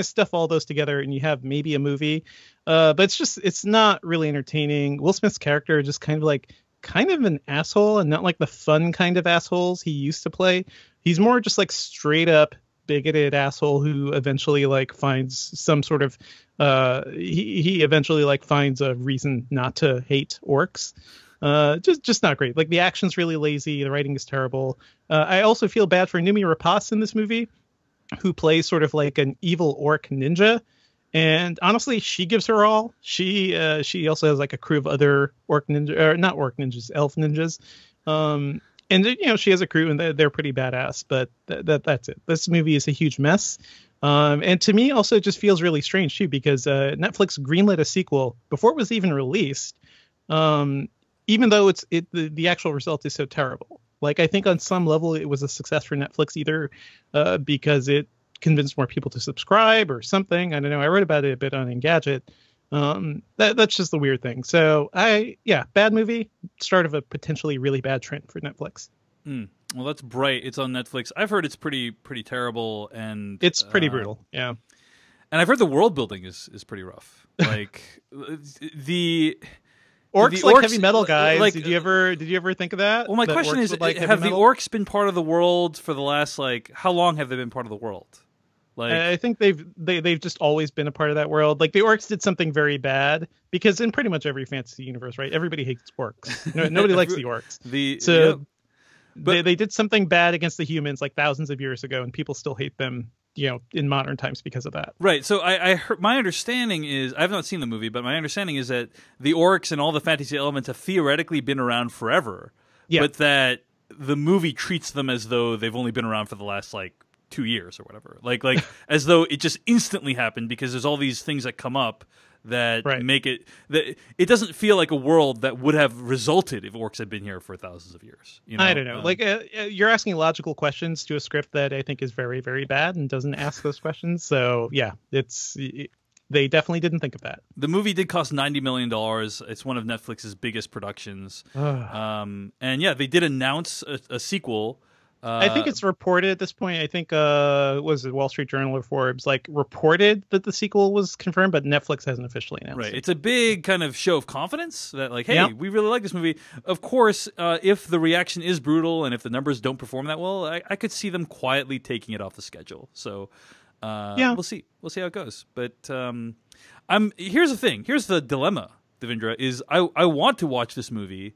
B: stuff all those together, and you have maybe a movie. But it's not really entertaining. Will Smith's character is just kind of an asshole, and not like the fun kind of assholes he used to play. He's more just like straight up bigoted asshole who eventually like finds some sort of he eventually like finds a reason not to hate orcs. Just not great. Like the action's really lazy. The writing is terrible. I also feel bad for Noomi Rapace in this movie, who plays sort of like an evil orc ninja. And honestly, she gives her all. She also has like a crew of other orc ninja, or not orc ninjas, elf ninjas. And she has a crew, and they're pretty badass. But that's it. This movie is a huge mess. And to me, also, it just feels really strange too, because Netflix greenlit a sequel before it was even released. Even though the actual result is so terrible. Like, I think on some level it was a success for Netflix, either because it convinced more people to subscribe or something. I don't know. I wrote about it a bit on Engadget. That's just the weird thing. So bad movie, start of a potentially really bad trend for Netflix.
A: Well, that's Bright. It's on Netflix. I've heard it's pretty terrible, and
B: it's pretty brutal. Yeah.
A: And I've heard the world building is pretty rough. Like the
B: orcs like heavy metal guys. Like, did you ever think of that?
A: Well, my question is, have the orcs been part of the world for the last, like, how long have they been part of the world? Like,
B: I think they've just always been a part of that world. Like, the orcs did something very bad, because in pretty much every fantasy universe, right, everybody hates orcs. Nobody likes the orcs. They did something bad against the humans like thousands of years ago, and people still hate them, in modern times because of that.
A: Right. So I heard, my understanding is, I've not seen the movie, but my understanding is that the orcs and all the fantasy elements have theoretically been around forever, but that the movie treats them as though they've only been around for the last, like, 2 years or whatever. Like as though it just instantly happened, because there's all these things that come up that make it that it doesn't feel like a world that would have resulted if orcs had been here for thousands of years.
B: I don't know. You're asking logical questions to a script that I think is very, very bad and doesn't ask those questions. So yeah, they definitely didn't think of that.
A: The movie did cost $90 million. It's one of Netflix's biggest productions. And yeah, they did announce a sequel.
B: I think it's reported at this point. I think was it Wall Street Journal or Forbes reported that the sequel was confirmed, but Netflix hasn't officially announced it.
A: Right. It's a big kind of show of confidence that, like, hey, we really like this movie. Of course, if the reaction is brutal and if the numbers don't perform that well, I could see them quietly taking it off the schedule. So we'll see. We'll see how it goes. But here's the thing. Here's the dilemma, Devindra, is I want to watch this movie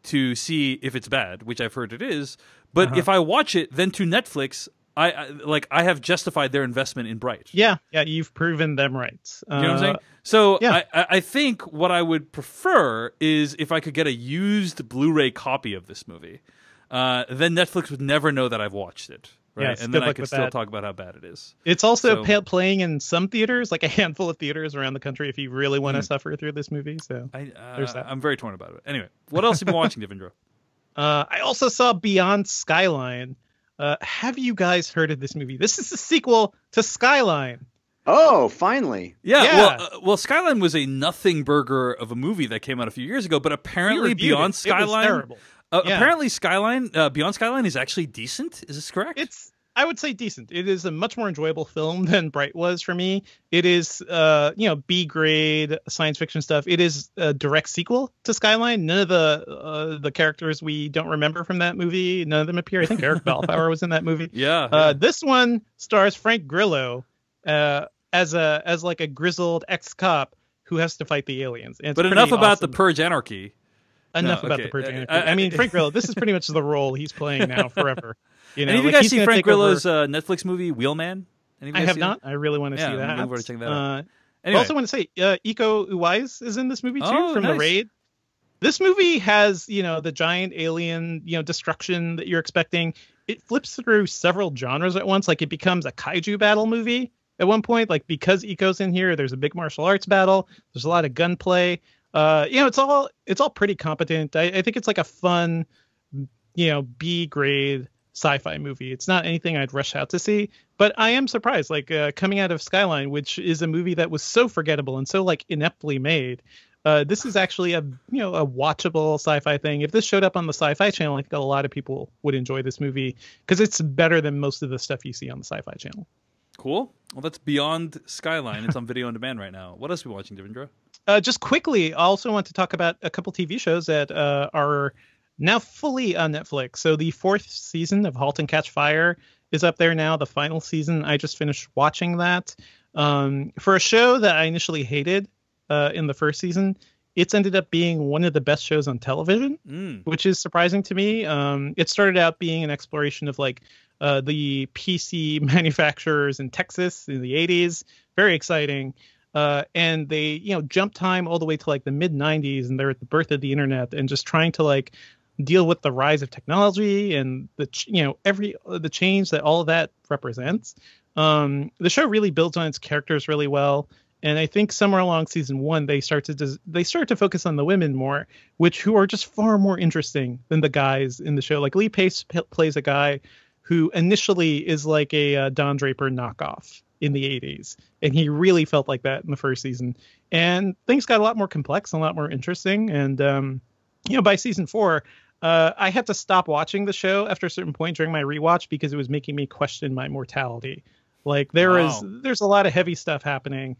A: to see if it's bad, which I've heard it is. But if I watch it, then to Netflix, I have justified their investment in Bright.
B: Yeah, you've proven them right.
A: You know what I'm saying? So I think what I would prefer is if I could get a used Blu-ray copy of this movie. Then Netflix would never know that I've watched it. Right?
B: Yes,
A: and then I could still talk about how bad it is.
B: It's also playing in some theaters, like a handful of theaters around the country, if you really want to suffer through this movie. So there's that.
A: I'm very torn about it. Anyway, what else have you been watching, Devindra?
B: I also saw Beyond Skyline. Have you guys heard of this movie? This is the sequel to Skyline.
C: Oh, finally.
A: Yeah. Well, Skyline was a nothing burger of a movie that came out a few years ago, but apparently Beyond Skyline...
B: It was terrible.
A: Apparently, Beyond Skyline is actually decent. Is this correct?
B: I would say decent. It is a much more enjoyable film than Bright was for me. It is, B grade science fiction stuff. It is a direct sequel to Skyline. None of the characters we don't remember from that movie, none of them appear. I think Eric Balfour was in that movie.
A: Yeah.
B: This one stars Frank Grillo as like a grizzled ex-cop who has to fight the aliens. And
A: but enough about the Purge Anarchy.
B: Enough about the Purge Anarchy. I mean, Frank Grillo, this is pretty much the role he's playing now forever.
A: Any of you guys see Frank Grillo's Netflix movie Wheelman?
B: I have not. I really want to see that.
A: I'm looking forward to checking that out. Anyway.
C: I
B: also want to say Iko Uwais is in this movie too, from The Raid. This movie has, the giant alien, destruction that you're expecting. It flips through several genres at once. Like, it becomes a kaiju battle movie at one point. Like, because Iko's in here, there's a big martial arts battle. There's a lot of gunplay. It's all pretty competent. I think it's like a fun, B grade sci-fi movie. It's not anything I'd rush out to see, but I am surprised. Like, coming out of Skyline, which is a movie that was so forgettable and so like ineptly made, this is actually a watchable sci-fi thing. If this showed up on the Sci-Fi Channel, I think a lot of people would enjoy this movie because it's better than most of the stuff you see on the Sci-Fi Channel.
A: Cool. Well, that's Beyond Skyline. It's on video on demand right now. What else are we watching, Devindra?
B: Just quickly, I also want to talk about a couple TV shows that are now fully on Netflix. So the 4th season of *Halt and Catch Fire* is up there now. The final season, I just finished watching that. For a show that I initially hated in the first season, it's ended up being one of the best shows on television, which is surprising to me. It started out being an exploration of like the PC manufacturers in Texas in the 80s. Very exciting. and they jump time all the way to like the mid 90s, and they're at the birth of the internet, and just trying to like deal with the rise of technology and the the change that all of that represents. The show really builds on its characters really well. And I think somewhere along season 1, they start to focus on the women more, who are just far more interesting than the guys in the show. Like Lee Pace plays a guy who initially is like a Don Draper knockoff in the 80s. And he really felt like that in the first season. And things got a lot more complex and a lot more interesting. And, by season 4, I had to stop watching the show after a certain point during my rewatch because it was making me question my mortality. Like there's a lot of heavy stuff happening.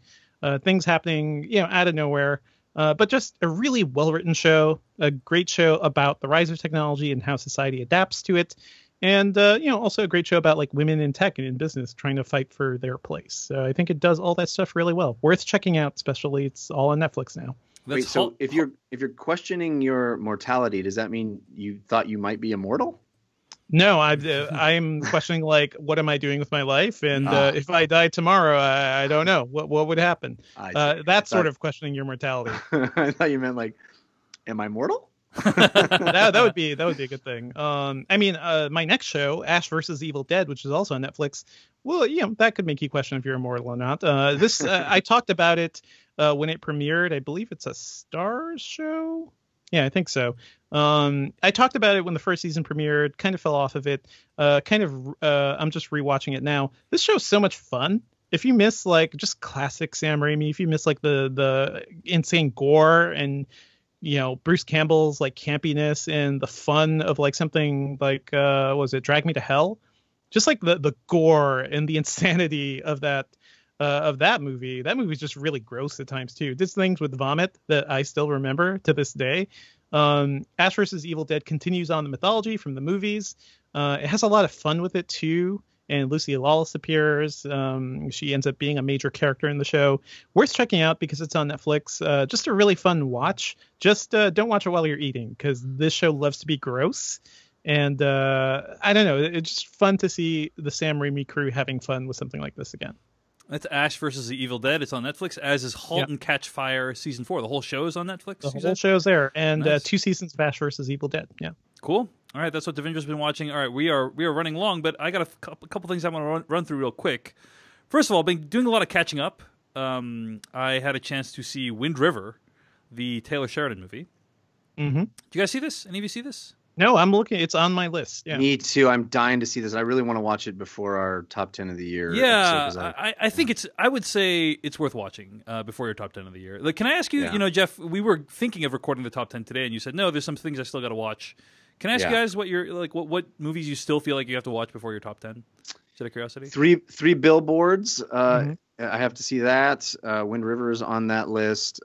B: Things happening, out of nowhere, but just a really well-written show, a great show about the rise of technology and how society adapts to it. And, also a great show about like women in tech and in business trying to fight for their place. So I think it does all that stuff really well. Worth checking out, especially it's all on Netflix now.
C: Wait, so if you're questioning your mortality, does that mean you thought you might be immortal?
B: No, I'm questioning like, what am I doing with my life? And if I died tomorrow, I don't know what would happen. That's sort of questioning your mortality.
C: I thought you meant like, am I mortal?
B: that would be a good thing. My next show, Ash versus Evil Dead, which is also on Netflix. Well, that could make you question if you're immortal or not. I talked about it when it premiered. I believe it's a Starz show. Yeah, I think so. I talked about it when the first season premiered, kind of fell off of it. I'm just rewatching it now. This show's so much fun. If you miss like just classic Sam Raimi, if you miss like the insane gore and Bruce Campbell's like campiness and the fun of like something like was it Drag Me to Hell? Just like the gore and the insanity of that movie. That movie's just really gross at times too. There's things with vomit that I still remember to this day. Ash vs. Evil Dead continues on the mythology from the movies. It has a lot of fun with it too. And Lucy Lawless appears. She ends up being a major character in the show. Worth checking out because it's on Netflix. Just a really fun watch. Just don't watch it while you're eating because this show loves to be gross. And I don't know. It's just fun to see the Sam Raimi crew having fun with something like this again.
A: That's Ash versus the Evil Dead. It's on Netflix, as is *Halt and Catch Fire* season 4. The whole show is on Netflix.
B: The whole show's there, and nice. 2 seasons of Ash versus Evil Dead. Yeah,
A: cool. All right, that's what Devindra's been watching. All right, we are running long, but I got a couple things I want to run through real quick. First of all, I've been doing a lot of catching up. I had a chance to see *Wind River*, the Taylor Sheridan movie.
B: Mm-hmm.
A: Did you guys see this? Any of you see this?
B: No, I'm looking. It's on my list. Yeah.
C: Me too. I'm dying to see this. I really want to watch it before our top 10 of the year.
A: Yeah, I think it's. I would say it's worth watching before your top 10 of the year. Like, can I ask you?
C: Yeah.
A: Jeff, we were thinking of recording the top 10 today, and you said no. There's some things I still got to watch. Can I ask you guys what you're like? What movies you still feel like you have to watch before your top 10? Just out of curiosity.
C: Three Billboards. I have to see that. Wind River is on that list.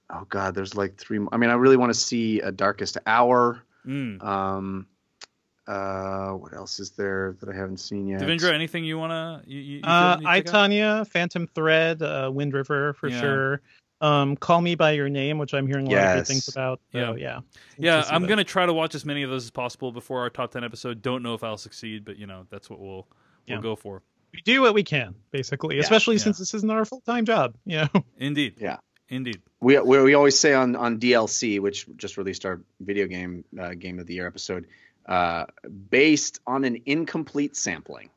C: Oh God, there's like 3 more. I mean, I really want to see A Darkest Hour. What else is there that I haven't seen yet?
A: Devindra, anything you wanna?
B: I, Tonya, Phantom Thread, Wind River for sure. Call Me by Your Name, which I'm hearing a lot of good things about. So,
A: yeah. I'm gonna try to watch as many of those as possible before our top 10 episode. Don't know if I'll succeed, but that's what we'll go for.
B: We do what we can, basically, especially since this isn't our full-time job.
A: Indeed.
C: Yeah.
A: Indeed.
C: We always say on DLC, which just released our video game game of the year episode, based on an incomplete sampling.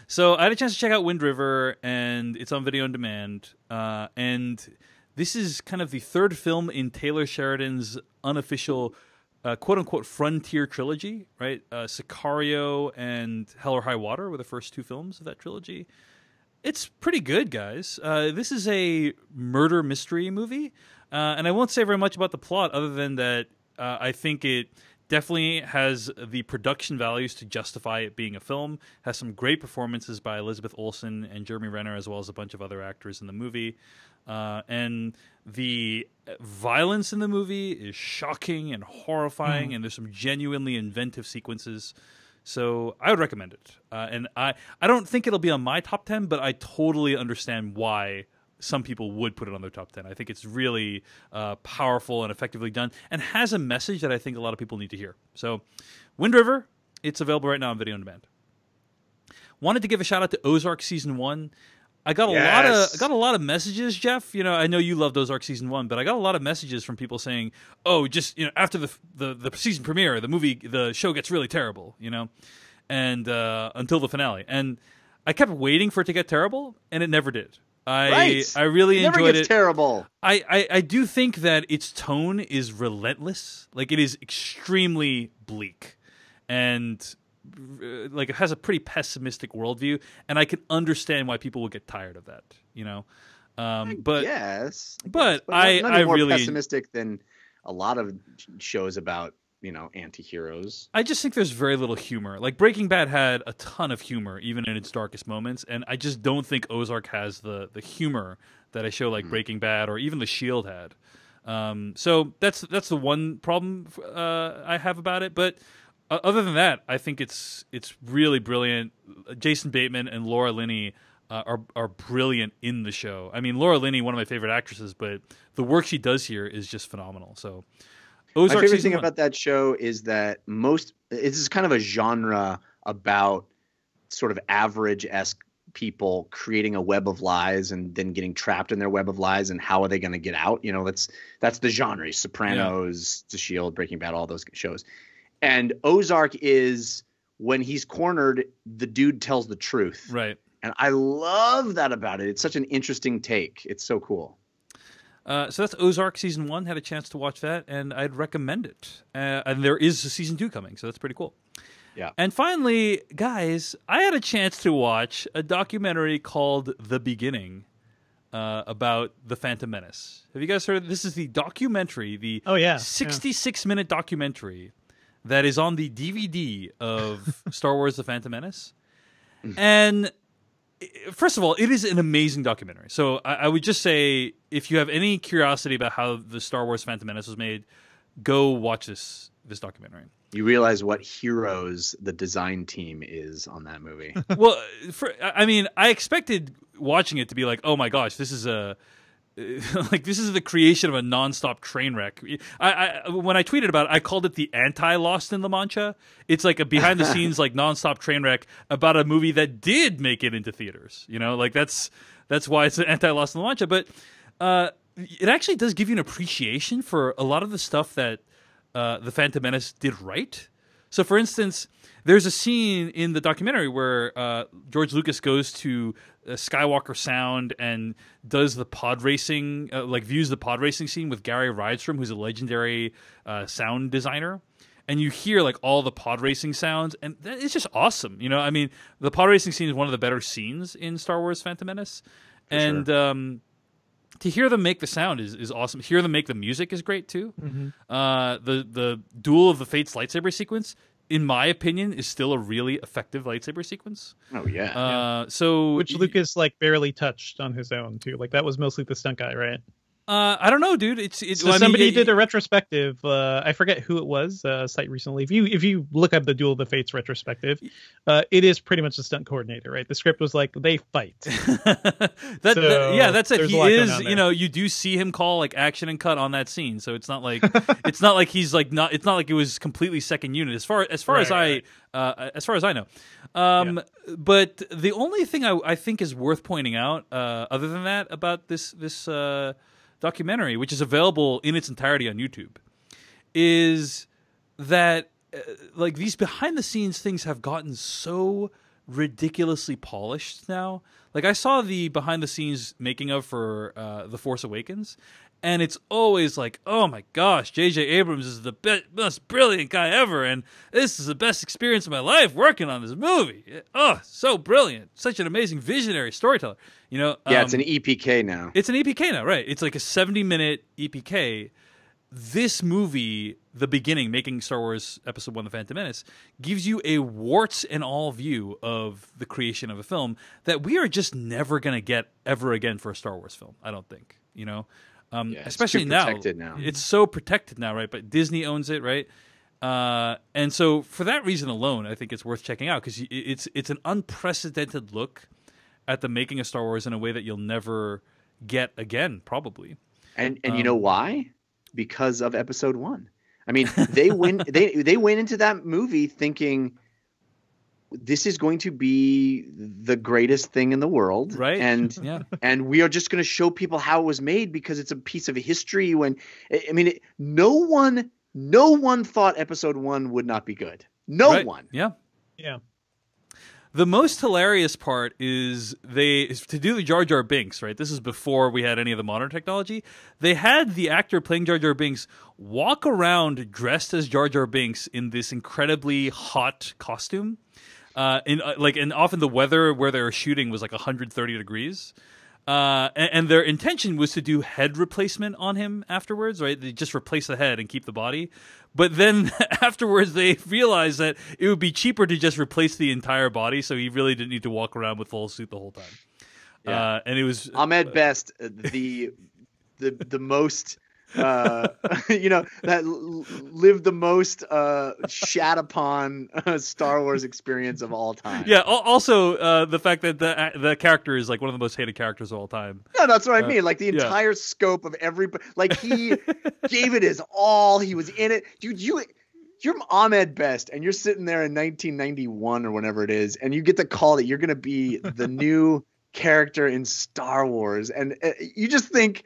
A: So I had a chance to check out Wind River, and it's on video on demand. And this is kind of the third film in Taylor Sheridan's unofficial quote-unquote frontier trilogy, right? Sicario and Hell or High Water were the first 2 films of that trilogy. It's pretty good, guys. This is a murder mystery movie, and I won't say very much about the plot other than that I think it definitely has the production values to justify it being a film. Has some great performances by Elizabeth Olsen and Jeremy Renner, as well as a bunch of other actors in the movie. And the violence in the movie is shocking and horrifying, and there's some genuinely inventive sequences. So I would recommend it. And I don't think it'll be on my top 10, but I totally understand why some people would put it on their top 10. I think it's really powerful and effectively done and has a message that I think a lot of people need to hear. So Wind River, it's available right now on video on demand. Wanted to give a shout out to Ozark Season 1. I got
C: Yes.
A: a lot of messages, Jeff. You know, I know you loved Ozark season 1, but I got a lot of messages from people saying, "Oh, just after the season premiere, the show gets really terrible." You know, and until the finale, and I kept waiting for it to get terrible, and it never did. I really
C: Never
A: enjoyed
C: gets
A: it.
C: terrible.
A: I do think that its tone is relentless. Like, it is extremely bleak, and like, it has a pretty pessimistic worldview, and I can understand why people would get tired of that. You know, but
C: yes,
A: but
C: nothing
A: I
C: more
A: really
C: pessimistic than a lot of shows about anti-heroes.
A: I just think there's very little humor. Like, Breaking Bad had a ton of humor, even in its darkest moments, and I just don't think Ozark has the humor that a show like Breaking Bad or even The Shield had. So that's the one problem I have about it. But other than that, I think it's really brilliant. Jason Bateman and Laura Linney are brilliant in the show. I mean, Laura Linney, one of my favorite actresses, but the work she does here is just phenomenal. So, Ozark
C: My favorite
A: season
C: thing
A: 1.
C: about that show is that it's kind of a genre about sort of average-esque people creating a web of lies and then getting trapped in their web of lies, and how are they going to get out? That's the genre. Sopranos, The Shield, Breaking Bad, all those shows. And Ozark is when he's cornered, the dude tells the truth.
A: Right.
C: And I love that about it. It's such an interesting take. It's so cool.
A: So that's Ozark season 1. Had a chance to watch that, and I'd recommend it. And there is a season 2 coming, so that's pretty cool.
C: Yeah.
A: And finally, guys, I had a chance to watch a documentary called The Beginning about the Phantom Menace. Have you guys heard of this? Is the documentary, the 66-minute documentary that is on the DVD of Star Wars: The Phantom Menace. And first of all, it is an amazing documentary. So I would just say, if you have any curiosity about how the Star Wars Phantom Menace was made, go watch this documentary.
C: You realize what heroes the design team is on that movie.
A: Well, I expected watching it to be like, oh my gosh, this is this is the creation of a nonstop train wreck. When I tweeted about it, I called it the anti-Lost in La Mancha. It's like a behind the scenes, like, nonstop train wreck about a movie that did make it into theaters. Like, that's why it's an anti-Lost in La Mancha. But it actually does give you an appreciation for a lot of the stuff that the Phantom Menace did right. So, for instance, there's a scene in the documentary where George Lucas goes to Skywalker Sound and does the pod racing, views the pod racing scene with Gary Rydstrom, who's a legendary sound designer. And you hear, like, all the pod racing sounds, and it's just awesome. I mean, the pod racing scene is one of the better scenes in Star Wars Phantom Menace. And to hear them make the sound is awesome. Hear them make the music is great too. Mm-hmm. The Duel of the Fates lightsaber sequence, in my opinion, is still a really effective lightsaber sequence.
C: Oh yeah.
B: Which Lucas barely touched on his own too. Like, that was mostly the stunt guy, right?
A: I don't know, dude.
B: Somebody did a retrospective. I forget who it was. Site recently. If you look up the Duel of the Fates retrospective, it is pretty much the stunt coordinator, right? The script was like, they fight.
A: That's it. He is. You do see him call, like, action and cut on that scene. So it's not like he's like not. It's not like it was completely second unit as far as I know. But the only thing I think is worth pointing out, other than that, about this documentary, which is available in its entirety on YouTube, is that these behind the scenes things have gotten so ridiculously polished now. Like, I saw the behind the scenes making of for The Force Awakens, and it's always like, oh my gosh, J.J. Abrams is the most brilliant guy ever, and this is the best experience of my life working on this movie. Oh, so brilliant. Such an amazing visionary storyteller.
C: It's an EPK now.
A: It's an EPK now, right? It's like a 70-minute EPK. This movie, The Beginning, making Star Wars Episode 1, The Phantom Menace, gives you a warts and all view of the creation of a film that we are just never going to get ever again for a Star Wars film, I don't think, especially now. It's so protected now, right? But Disney owns it, right? And so for that reason alone, I think it's worth checking out, because it's an unprecedented look at the making of Star Wars in a way that you'll never get again, probably.
C: And you know why? Because of Episode 1. I mean, they went into that movie thinking, this is going to be the greatest thing in the world,
A: right?
C: And we are just going to show people how it was made because it's a piece of history. No one thought episode 1 would not be good. No one.
A: Yeah.
B: Yeah.
A: The most hilarious part is to do the Jar Jar Binks, right? This is before we had any of the modern technology. They had the actor playing Jar Jar Binks walk around dressed as Jar Jar Binks in this incredibly hot costume. And often the weather where they were shooting was like 130 degrees. And their intention was to do head replacement on him afterwards, right? They just replace the head and keep the body. But then afterwards, they realized that it would be cheaper to just replace the entire body, so he really didn't need to walk around with full suit the whole time.
C: Yeah.
A: And it was
C: Ahmed Best, the most that lived the most shat upon Star Wars experience of all time.
A: Yeah. Also, the fact that the character is like one of the most hated characters of all time.
C: No, that's what I mean. Like the entire scope of like he gave it his all. He was in it, dude. You're Ahmed Best, and you're sitting there in 1991 or whenever it is, and you get the call that you're going to be the new character in Star Wars, and you just think,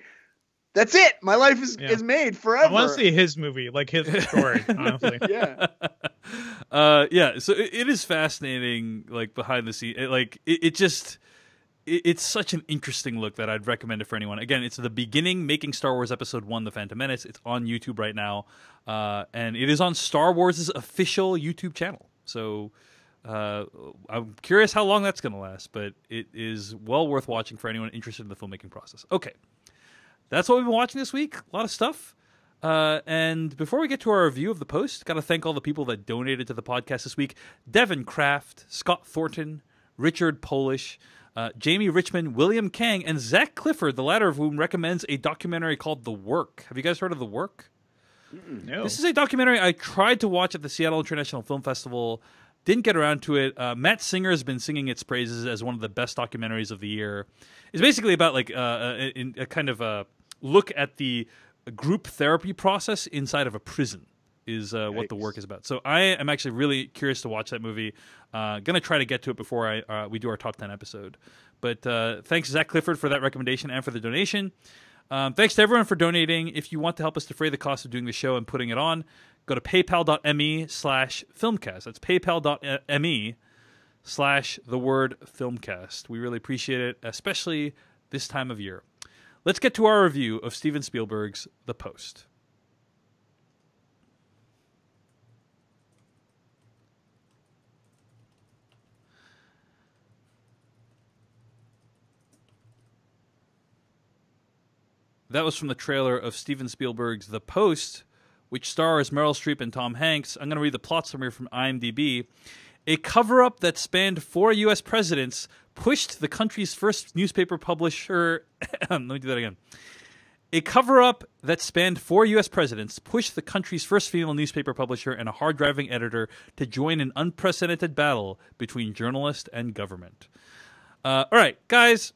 C: that's it. My life is made forever.
B: I want to see his movie, like his story, honestly.
C: Yeah.
A: So it is fascinating, like behind the scenes. It's such an interesting look that I'd recommend it for anyone. Again, it's the beginning making Star Wars Episode 1, The Phantom Menace. It's on YouTube right now. And it is on Star Wars' official YouTube channel. So I'm curious how long that's going to last, but it is well worth watching for anyone interested in the filmmaking process. Okay. That's what we've been watching this week. A lot of stuff. And before we get to our review of the post, got to thank all the people that donated to the podcast this week. Devin Kraft, Scott Thornton, Richard Polish, Jamie Richmond, William Kang, and Zach Clifford, the latter of whom recommends a documentary called The Work. Have you guys heard of The Work?
B: No.
A: This is a documentary I tried to watch at the Seattle International Film Festival. Didn't get around to it. Matt Singer has been singing its praises as one of the best documentaries of the year. It's basically about like a kind of a look at the group therapy process inside of a prison is what The Work is about. So I am actually really curious to watch that movie. Gonna try to get to it before we do our top 10 episode. But thanks, Zach Clifford, for that recommendation and for the donation. Thanks to everyone for donating. If you want to help us defray the cost of doing the show and putting it on, go to paypal.me/filmcast. That's paypal.me/filmcast. We really appreciate it, especially this time of year. Let's get to our review of Steven Spielberg's The Post. That was from the trailer of Steven Spielberg's The Post, which stars Meryl Streep and Tom Hanks. I'm going to read the plot summary from IMDb. A cover-up that spanned 4 U.S. presidents pushed the country's first newspaper publisher... Let me do that again. A cover-up that spanned 4 U.S. presidents pushed the country's first female newspaper publisher and a hard-driving editor to join an unprecedented battle between journalist and government. All right, guys.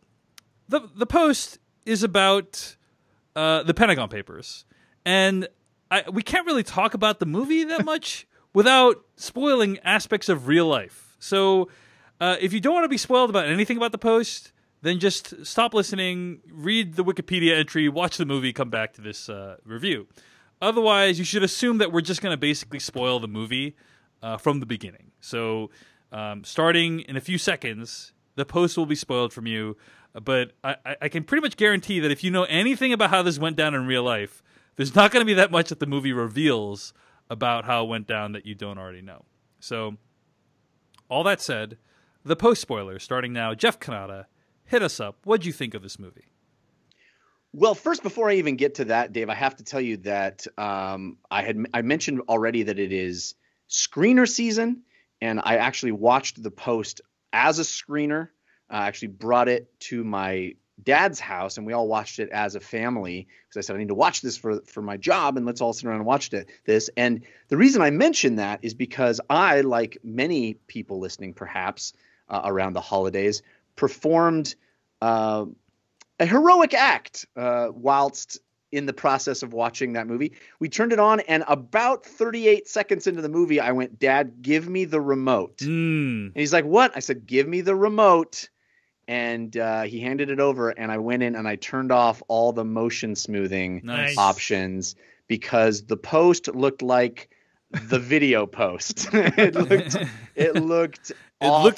A: The Post is about the Pentagon Papers. And we can't really talk about the movie that much without spoiling aspects of real life. So if you don't want to be spoiled about anything about The Post, then just stop listening, read the Wikipedia entry, watch the movie, come back to this review. Otherwise, you should assume that we're just going to basically spoil the movie from the beginning. So starting in a few seconds, The Post will be spoiled from you. But I can pretty much guarantee that if you know anything about how this went down in real life, there's not going to be that much that the movie reveals about how it went down that you don't already know. So, all that said, The Post spoilers starting now. Jeff Kanata, hit us up. What'd you think of this movie?
C: Well, first, before I even get to that, Dave, I have to tell you that I mentioned already that it is screener season, and I actually watched The Post as a screener. I actually brought it to my dad's house, and we all watched it as a family because I said I need to watch this for my job, and let's all sit around and watch this. And the reason I mention that is because I, like many people listening, perhaps around the holidays, performed a heroic act whilst in the process of watching that movie. We turned it on, and about 38 seconds into the movie, I went, "Dad, give me the remote." And he's like, "What?" I said, "Give me the remote." And he handed it over, and I went in and I turned off all the motion smoothing options because the post looked like the video post. It looked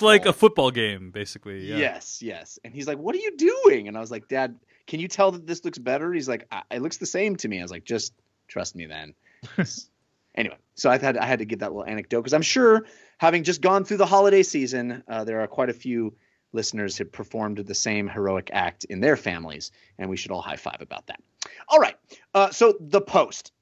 A: like a football game, basically. Yeah.
C: Yes. And he's like, "What are you doing?" And I was like, "Dad, can you tell that this looks better?" He's like, "It looks the same to me." I was like, "Just trust me then." Anyway, so I had to give that little anecdote because I'm sure, having just gone through the holiday season, there are quite a few listeners who performed the same heroic act in their families, and we should all high five about that. All right. So The Post.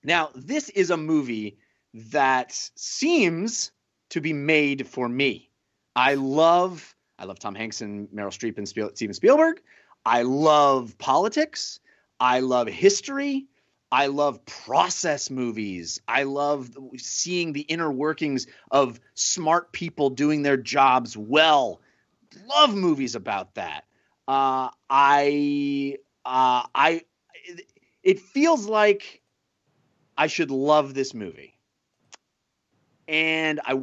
C: Now, this is a movie that seems to be made for me. I love Tom Hanks and Meryl Streep and Steven Spielberg. I love politics. I love history. I love process movies. I love seeing the inner workings of smart people doing their jobs well. Love movies about that. It feels like I should love this movie. And I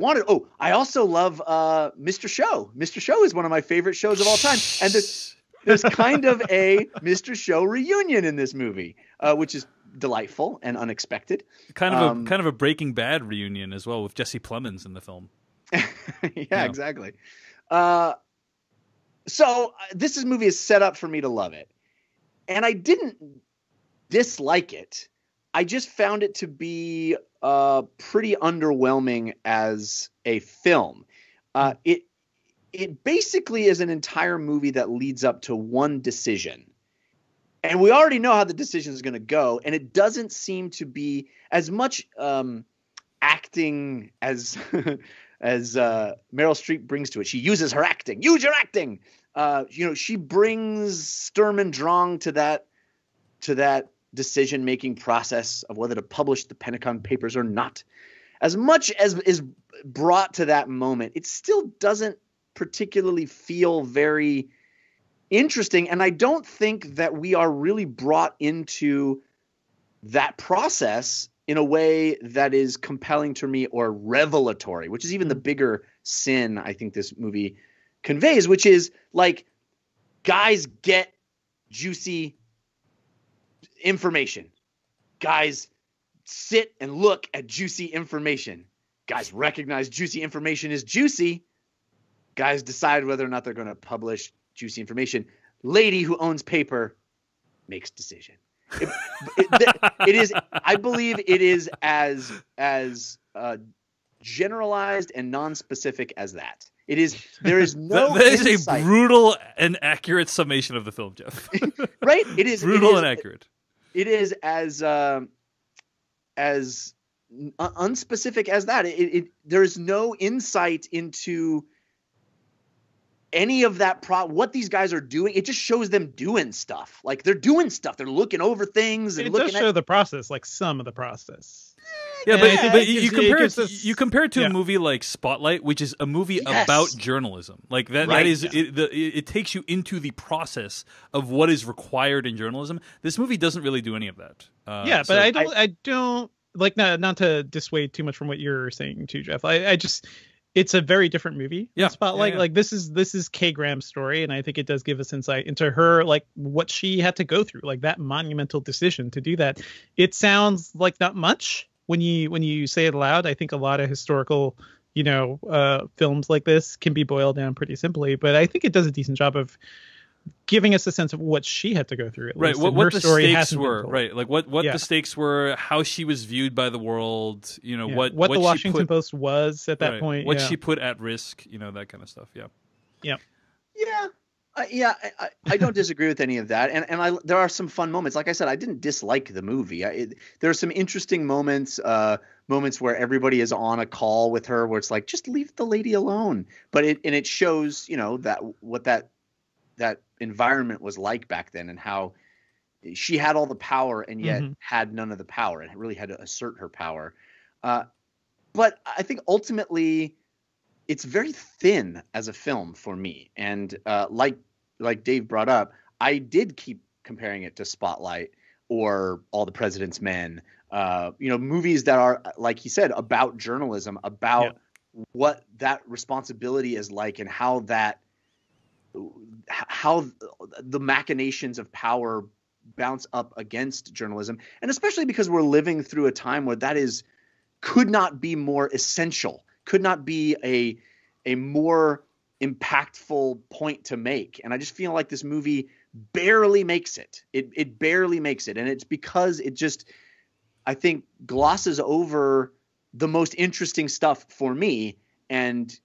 C: also love Mr. Show. Mr. Show is one of my favorite shows of all time. And there's kind of a Mr. Show reunion in this movie, which is delightful and unexpected.
A: Kind of a Breaking Bad reunion as well, with Jesse Plemons in the film.
C: Yeah, exactly. So this movie is set up for me to love it. And I didn't dislike it. I just found it to be pretty underwhelming as a film. It basically is an entire movie that leads up to one decision. And we already know how the decision is going to go. And it doesn't seem to be as much acting as Meryl Streep brings to it. She uses her acting. Use your acting. She brings Sturm und Drang to that decision-making process of whether to publish the Pentagon Papers or not. As much as is brought to that moment, it still doesn't particularly feel very interesting. And I don't think that we are really brought into that process in a way that is compelling to me or revelatory, which is even the bigger sin I think this movie conveys, which is like, guys get juicy information. Guys sit and look at juicy information. Guys recognize juicy information is juicy. Guys decide whether or not they're going to publish juicy information. Lady who owns paper makes decision. It is. I believe it is as generalized and non-specific as that. It is. There is no.
A: That is a brutal and accurate summation of the film, Jeff.
C: Right? It is
A: brutal and accurate.
C: It is as unspecific as that. There is no insight into any of that what these guys are doing. It just shows them doing stuff. Like, they're doing stuff. They're looking over things and looking
B: does show the process, like some of the process.
A: Yeah, but you compare it to a movie like Spotlight, which is a movie about journalism. Like that,
C: right.
A: That is it takes you into the process of what is required in journalism. This movie doesn't really do any of that.
B: But I don't like, not to dissuade too much from what you're saying too, Jeff. I just, it's a very different movie.
A: Yeah.
B: Spotlight. Yeah. Like this is Kay Graham's story, and I think it does give us insight into her, like what she had to go through, like that monumental decision to do that. It sounds like not much when you say it aloud. I think a lot of historical, films like this can be boiled down pretty simply, but I think it does a decent job of giving us a sense of what she had to go through.
A: Right. What the stakes were. Right. Like what the stakes were, how she was viewed by the world. What
B: the Washington Post was at that point.
A: What she put at risk. That kind of stuff. Yeah.
B: Yeah.
C: Yeah. I don't disagree with any of that, and there are some fun moments. Like I said, I didn't dislike the movie. There are some interesting moments where everybody is on a call with her, where it's like, just leave the lady alone. But it shows that what that environment was like back then, and how she had all the power and yet had none of the power, and really had to assert her power. But I think ultimately, it's very thin as a film for me, and like Dave brought up, I did keep comparing it to Spotlight. or All the President's Men. Movies that are, like he said, about journalism, about what that responsibility is like, and how the machinations of power bounce up against journalism. And especially because we're living through a time where that could not be more essential, could not be a more impactful point to make. And I just feel like this movie barely makes it. It barely makes it. And it's because it just, I think, glosses over the most interesting stuff for me, and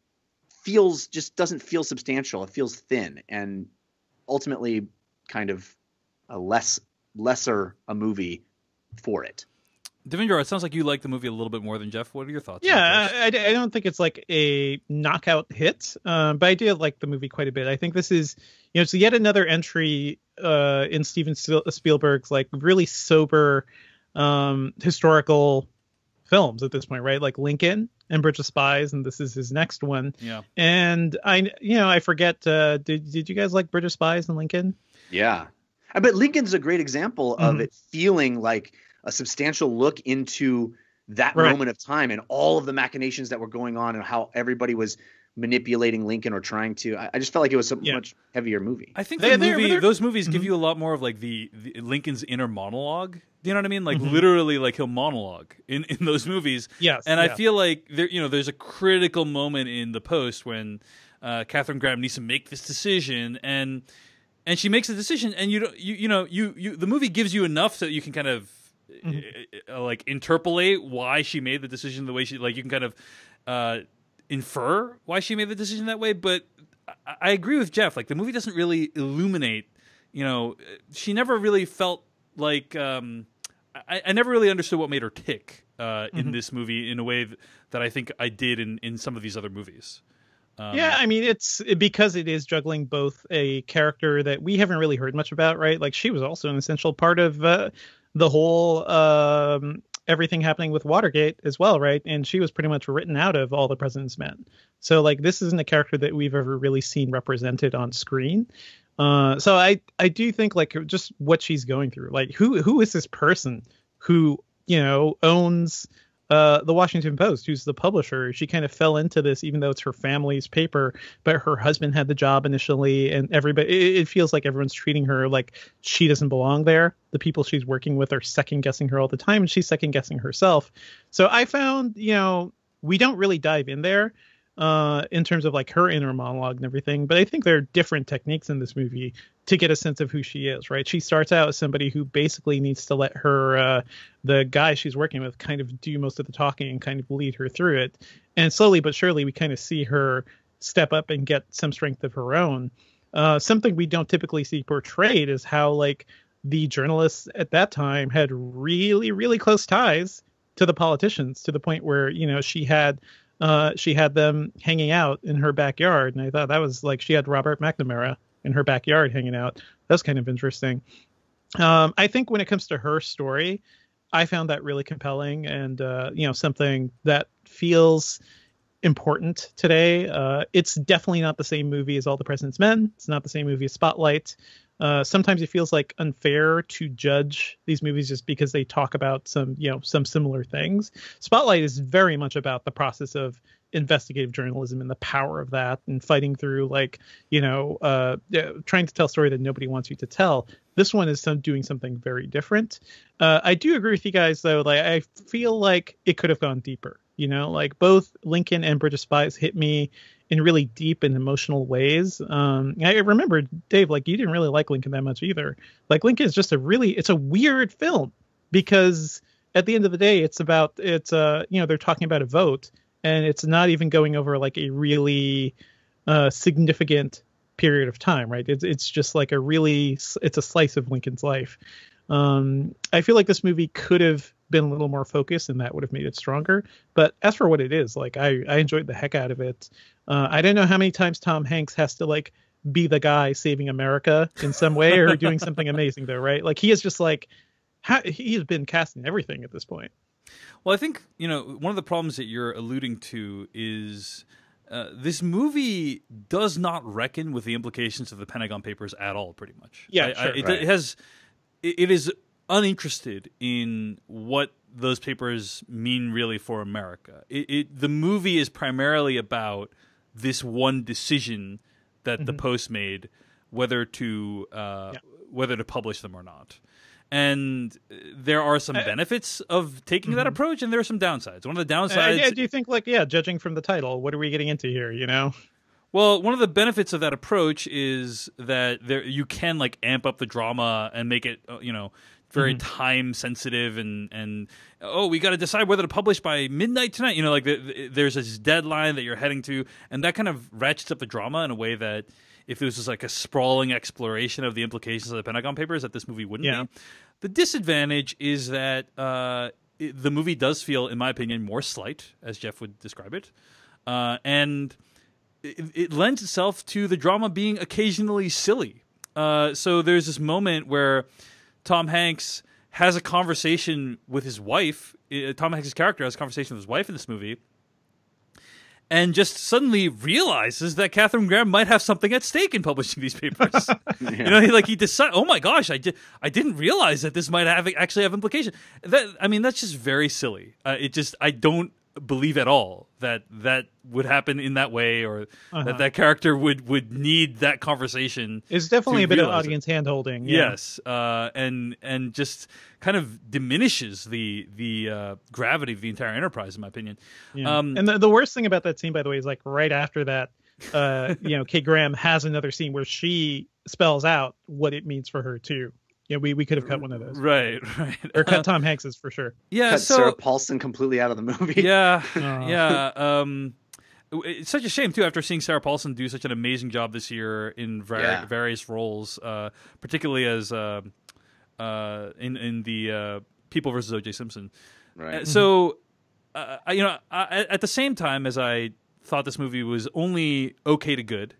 C: doesn't feel substantial. It feels thin, and ultimately kind of a lesser a movie for it.
A: Devendra, it sounds like you like the movie a little bit more than Jeff. What are your thoughts?
B: Yeah, I don't think it's like a knockout hit, but I do like the movie quite a bit. I think this is, it's yet another entry in Steven Spielberg's like really sober historical films at this point, right? Like Lincoln and Bridge of Spies, and this is his next one.
A: Yeah.
B: And I forget. Did you guys like Bridge of Spies and Lincoln?
C: Yeah, but Lincoln's a great example of it feeling like a substantial look into that moment of time and all of the machinations that were going on and how everybody was manipulating Lincoln or trying to. I just felt like it was a much heavier movie.
A: I think those movies give you a lot more of like the Lincoln's inner monologue. Do you know what I mean? Like literally, like he'll monologue in those movies.
B: Yes,
A: and I feel like there's a critical moment in The Post when Katharine Graham needs to make this decision, and she makes a decision, and the movie gives you enough so that you can kind of like interpolate why she made the decision the way she, like, you can kind of infer why she made the decision that way. But I agree with Jeff. Like, the movie doesn't really illuminate. She never really felt like I never really understood what made her tick in this movie in a way that I think I did in some of these other movies.
B: Yeah, I mean, it's because it is juggling both a character that we haven't really heard much about, right? Like, she was also an essential part of the whole everything happening with Watergate as well, right? And she was pretty much written out of All the President's Men. So, like, this isn't a character that we've ever really seen represented on screen. So I do think, like, just what she's going through, like, who is this person who, owns the Washington Post, who's the publisher? She kind of fell into this, even though it's her family's paper, but her husband had the job initially, and everybody, it feels like everyone's treating her like she doesn't belong there. The people she's working with are second guessing her all the time, and she's second guessing herself. So I found, we don't really dive in there in terms of like her inner monologue and everything, but I think there are different techniques in this movie to get a sense of who she is, right? She starts out as somebody who basically needs to let her the guy she's working with kind of do most of the talking and kind of lead her through it, and slowly but surely we kind of see her step up and get some strength of her own. Something we don't typically see portrayed is how, like, the journalists at that time had really, really close ties to the politicians, to the point where she had them hanging out in her backyard. And I thought that was like, she had Robert McNamara in her backyard hanging out. That's kind of interesting. I think when it comes to her story, I found that really compelling and, something that feels important today. It's definitely not the same movie as All the President's Men. It's not the same movie as Spotlight. Sometimes it feels like unfair to judge these movies just because they talk about some similar things. Spotlight is very much about the process of investigative journalism and the power of that, and fighting through, like, trying to tell a story that nobody wants you to tell. This one is doing something very different. I do agree with you guys, though. Like, I feel like it could have gone deeper. Like, both Lincoln and Bridge of Spies hit me in really deep and emotional ways. I remember, Dave, like, you didn't really like Lincoln that much either. Like, Lincoln is just it's a weird film, because at the end of the day, they're talking about a vote, and it's not even going over like a really significant period of time, right? It's just like it's a slice of Lincoln's life. I feel like this movie could have been a little more focused, and that would have made it stronger. But as for what it is, like, I enjoyed the heck out of it. I don't know how many times Tom Hanks has to, like, be the guy saving America in some way or doing something amazing, though, right? Like, he is just like, he has been casting everything at this point.
A: Well, I think, one of the problems that you're alluding to is this movie does not reckon with the implications of the Pentagon Papers at all, pretty much.
B: Yeah, sure.
A: It is uninterested in what those papers mean really for America. The movie is primarily about this one decision that the Post made, whether to publish them or not. And there are some benefits of taking that approach, and there are some downsides. One of the downsides...
B: do you think, like, judging from the title, what are we getting into here, you know?
A: Well, one of the benefits of that approach is that you can, like, amp up the drama and make it, very time sensitive and we got to decide whether to publish by midnight tonight. You know, like there's this deadline that you're heading to, and that kind of ratchets up the drama in a way that if this was like a sprawling exploration of the implications of the Pentagon Papers, that this movie wouldn't be. The disadvantage is that the movie does feel, in my opinion, more slight, as Jeff would describe it, and it lends itself to the drama being occasionally silly. So there's this moment where Tom Hanks has a conversation with his wife. Tom Hanks' character has a conversation with his wife in this movie, and just suddenly realizes that Katharine Graham might have something at stake in publishing these papers. He decides, oh my gosh, I didn't realize that this might actually have implication. That's just very silly. I don't believe at all that would happen in that way, or that character would need that conversation.
B: It's definitely a bit of audience hand-holding.
A: Yes, and just kind of diminishes the gravity of the entire enterprise, in my opinion.
B: And the worst thing about that scene, by the way, is like right after that, Kate Graham has another scene where she spells out what it means for her too. Yeah, we could have cut one of those.
A: Right.
B: Or cut Tom Hanks's for sure.
A: Yeah,
C: cut Sarah Paulson completely out of the movie.
A: Yeah, yeah. It's such a shame too. After seeing Sarah Paulson do such an amazing job this year in various roles, particularly as in the People versus O.J. Simpson.
C: Right.
A: So, at the same time as I thought this movie was only okay to good,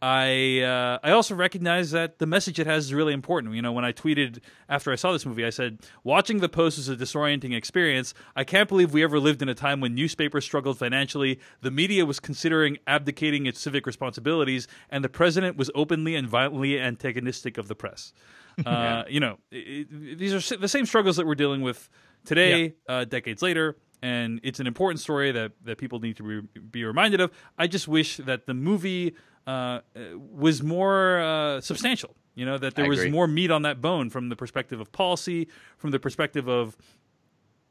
A: I also recognize that the message it has is really important. You know, when I tweeted after I saw this movie, I said, watching the Post was a disorienting experience. I can't believe we ever lived in a time when newspapers struggled financially, the media was considering abdicating its civic responsibilities, and the president was openly and violently antagonistic of the press. These are the same struggles that we're dealing with today, decades later. And it's an important story that people need to be reminded of. I just wish that the movie was more substantial. You know, that there was more meat on that bone from the perspective of policy, from the perspective of,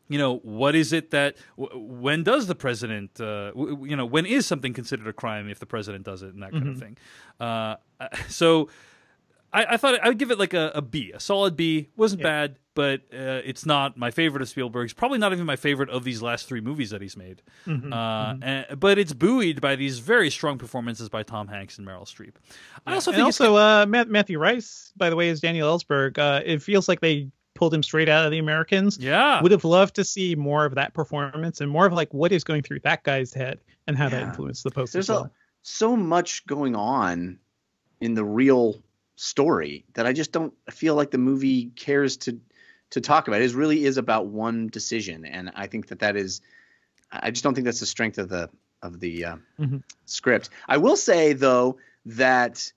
A: what is it that when does the president, when is something considered a crime if the president does it, and that kind of thing. So I thought I would give it like a B, a solid B. Wasn't bad, but it's not my favorite of Spielberg's. Probably not even my favorite of these last three movies that he's made. But it's buoyed by these very strong performances by Tom Hanks and Meryl Streep. I also think
B: Matthew Rice, by the way, is Daniel Ellsberg. It feels like they pulled him straight out of The Americans.
A: Yeah,
B: would have loved to see more of that performance and more of like what is going through that guy's head and how that influenced the Post.
C: There's so much going on in the real story that I just don't feel like the movie cares to talk about. It really is about one decision, and I think that is. I just don't think that's the strength of the script. I will say though that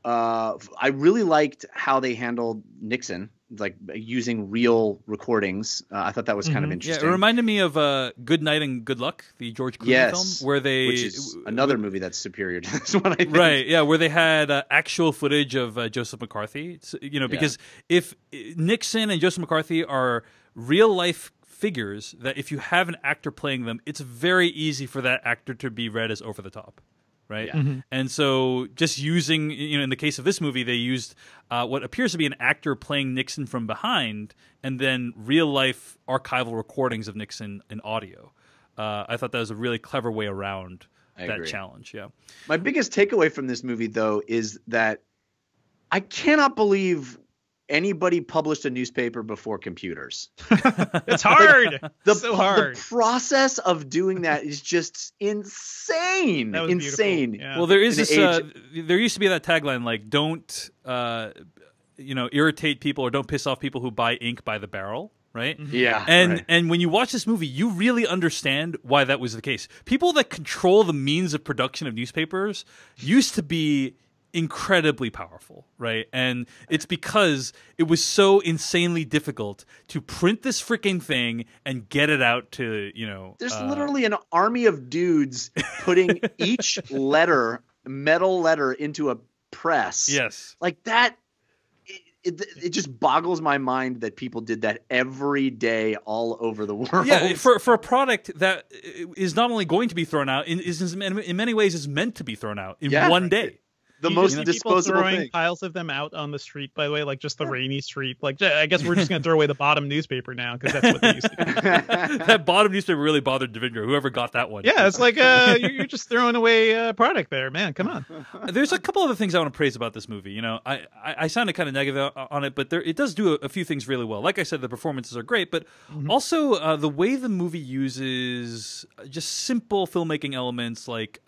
C: I really liked how they handled Nixon, like using real recordings. I thought that was kind of interesting.
A: Yeah, it reminded me of Good Night and Good Luck, the George Clooney film, where
C: which is another movie that's superior to this one, I think.
A: Right, yeah, where they had actual footage of Joseph McCarthy. Because if Nixon and Joseph McCarthy are real life figures, that if you have an actor playing them, it's very easy for that actor to be read as over the top. Right. Yeah. And so just using, in the case of this movie, they used what appears to be an actor playing Nixon from behind, and then real life archival recordings of Nixon in audio. I thought that was a really clever way around that challenge. Yeah.
C: My biggest takeaway from this movie, though, is that I cannot believe anybody published a newspaper before computers.
B: It's hard. So hard.
C: The process of doing that is just insane.
B: That was
C: insane.
B: Yeah.
A: Well, there is this. There used to be that tagline like, "Don't irritate people or don't piss off people who buy ink by the barrel." Right?
C: Yeah.
A: And when you watch this movie, you really understand why that was the case. People that control the means of production of newspapers used to be incredibly powerful, right? And it's because it was so insanely difficult to print this freaking thing and get it out to,
C: There's literally an army of dudes putting each metal letter into a press.
A: Yes.
C: Like that. It just boggles my mind that people did that every day all over the world.
A: Yeah, for a product that is not only going to be thrown out, in many ways is meant to be thrown out in one day.
C: The most disposable
B: throwing
C: thing.
B: Piles of them out on the street, by the way, like just the rainy street. Like, I guess we're just going to throw away the bottom newspaper now because that's what they used to do.
A: That bottom newspaper really bothered Devindra, whoever got that one.
B: Yeah, it's like you're just throwing away a product there, man. Come on.
A: There's a couple other things I want to praise about this movie. I sounded kind of negative on it, but it does do a few things really well. Like I said, the performances are great, but also the way the movie uses just simple filmmaking elements like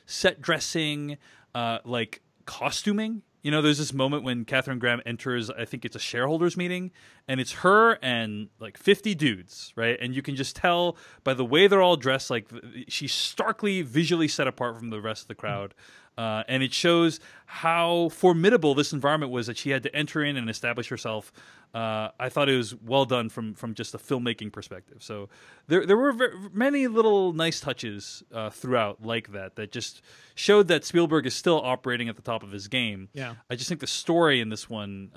A: set dressing, like costuming. There's this moment when Katharine Graham enters, I think it's a shareholders meeting, and it's her and like 50 dudes, right? And you can just tell by the way they're all dressed, like she's starkly visually set apart from the rest of the crowd. And it shows how formidable this environment was that she had to enter in and establish herself. I thought it was well done from just a filmmaking perspective. So there were many little nice touches throughout like that just showed that Spielberg is still operating at the top of his game.
B: Yeah.
A: I just think the story in this one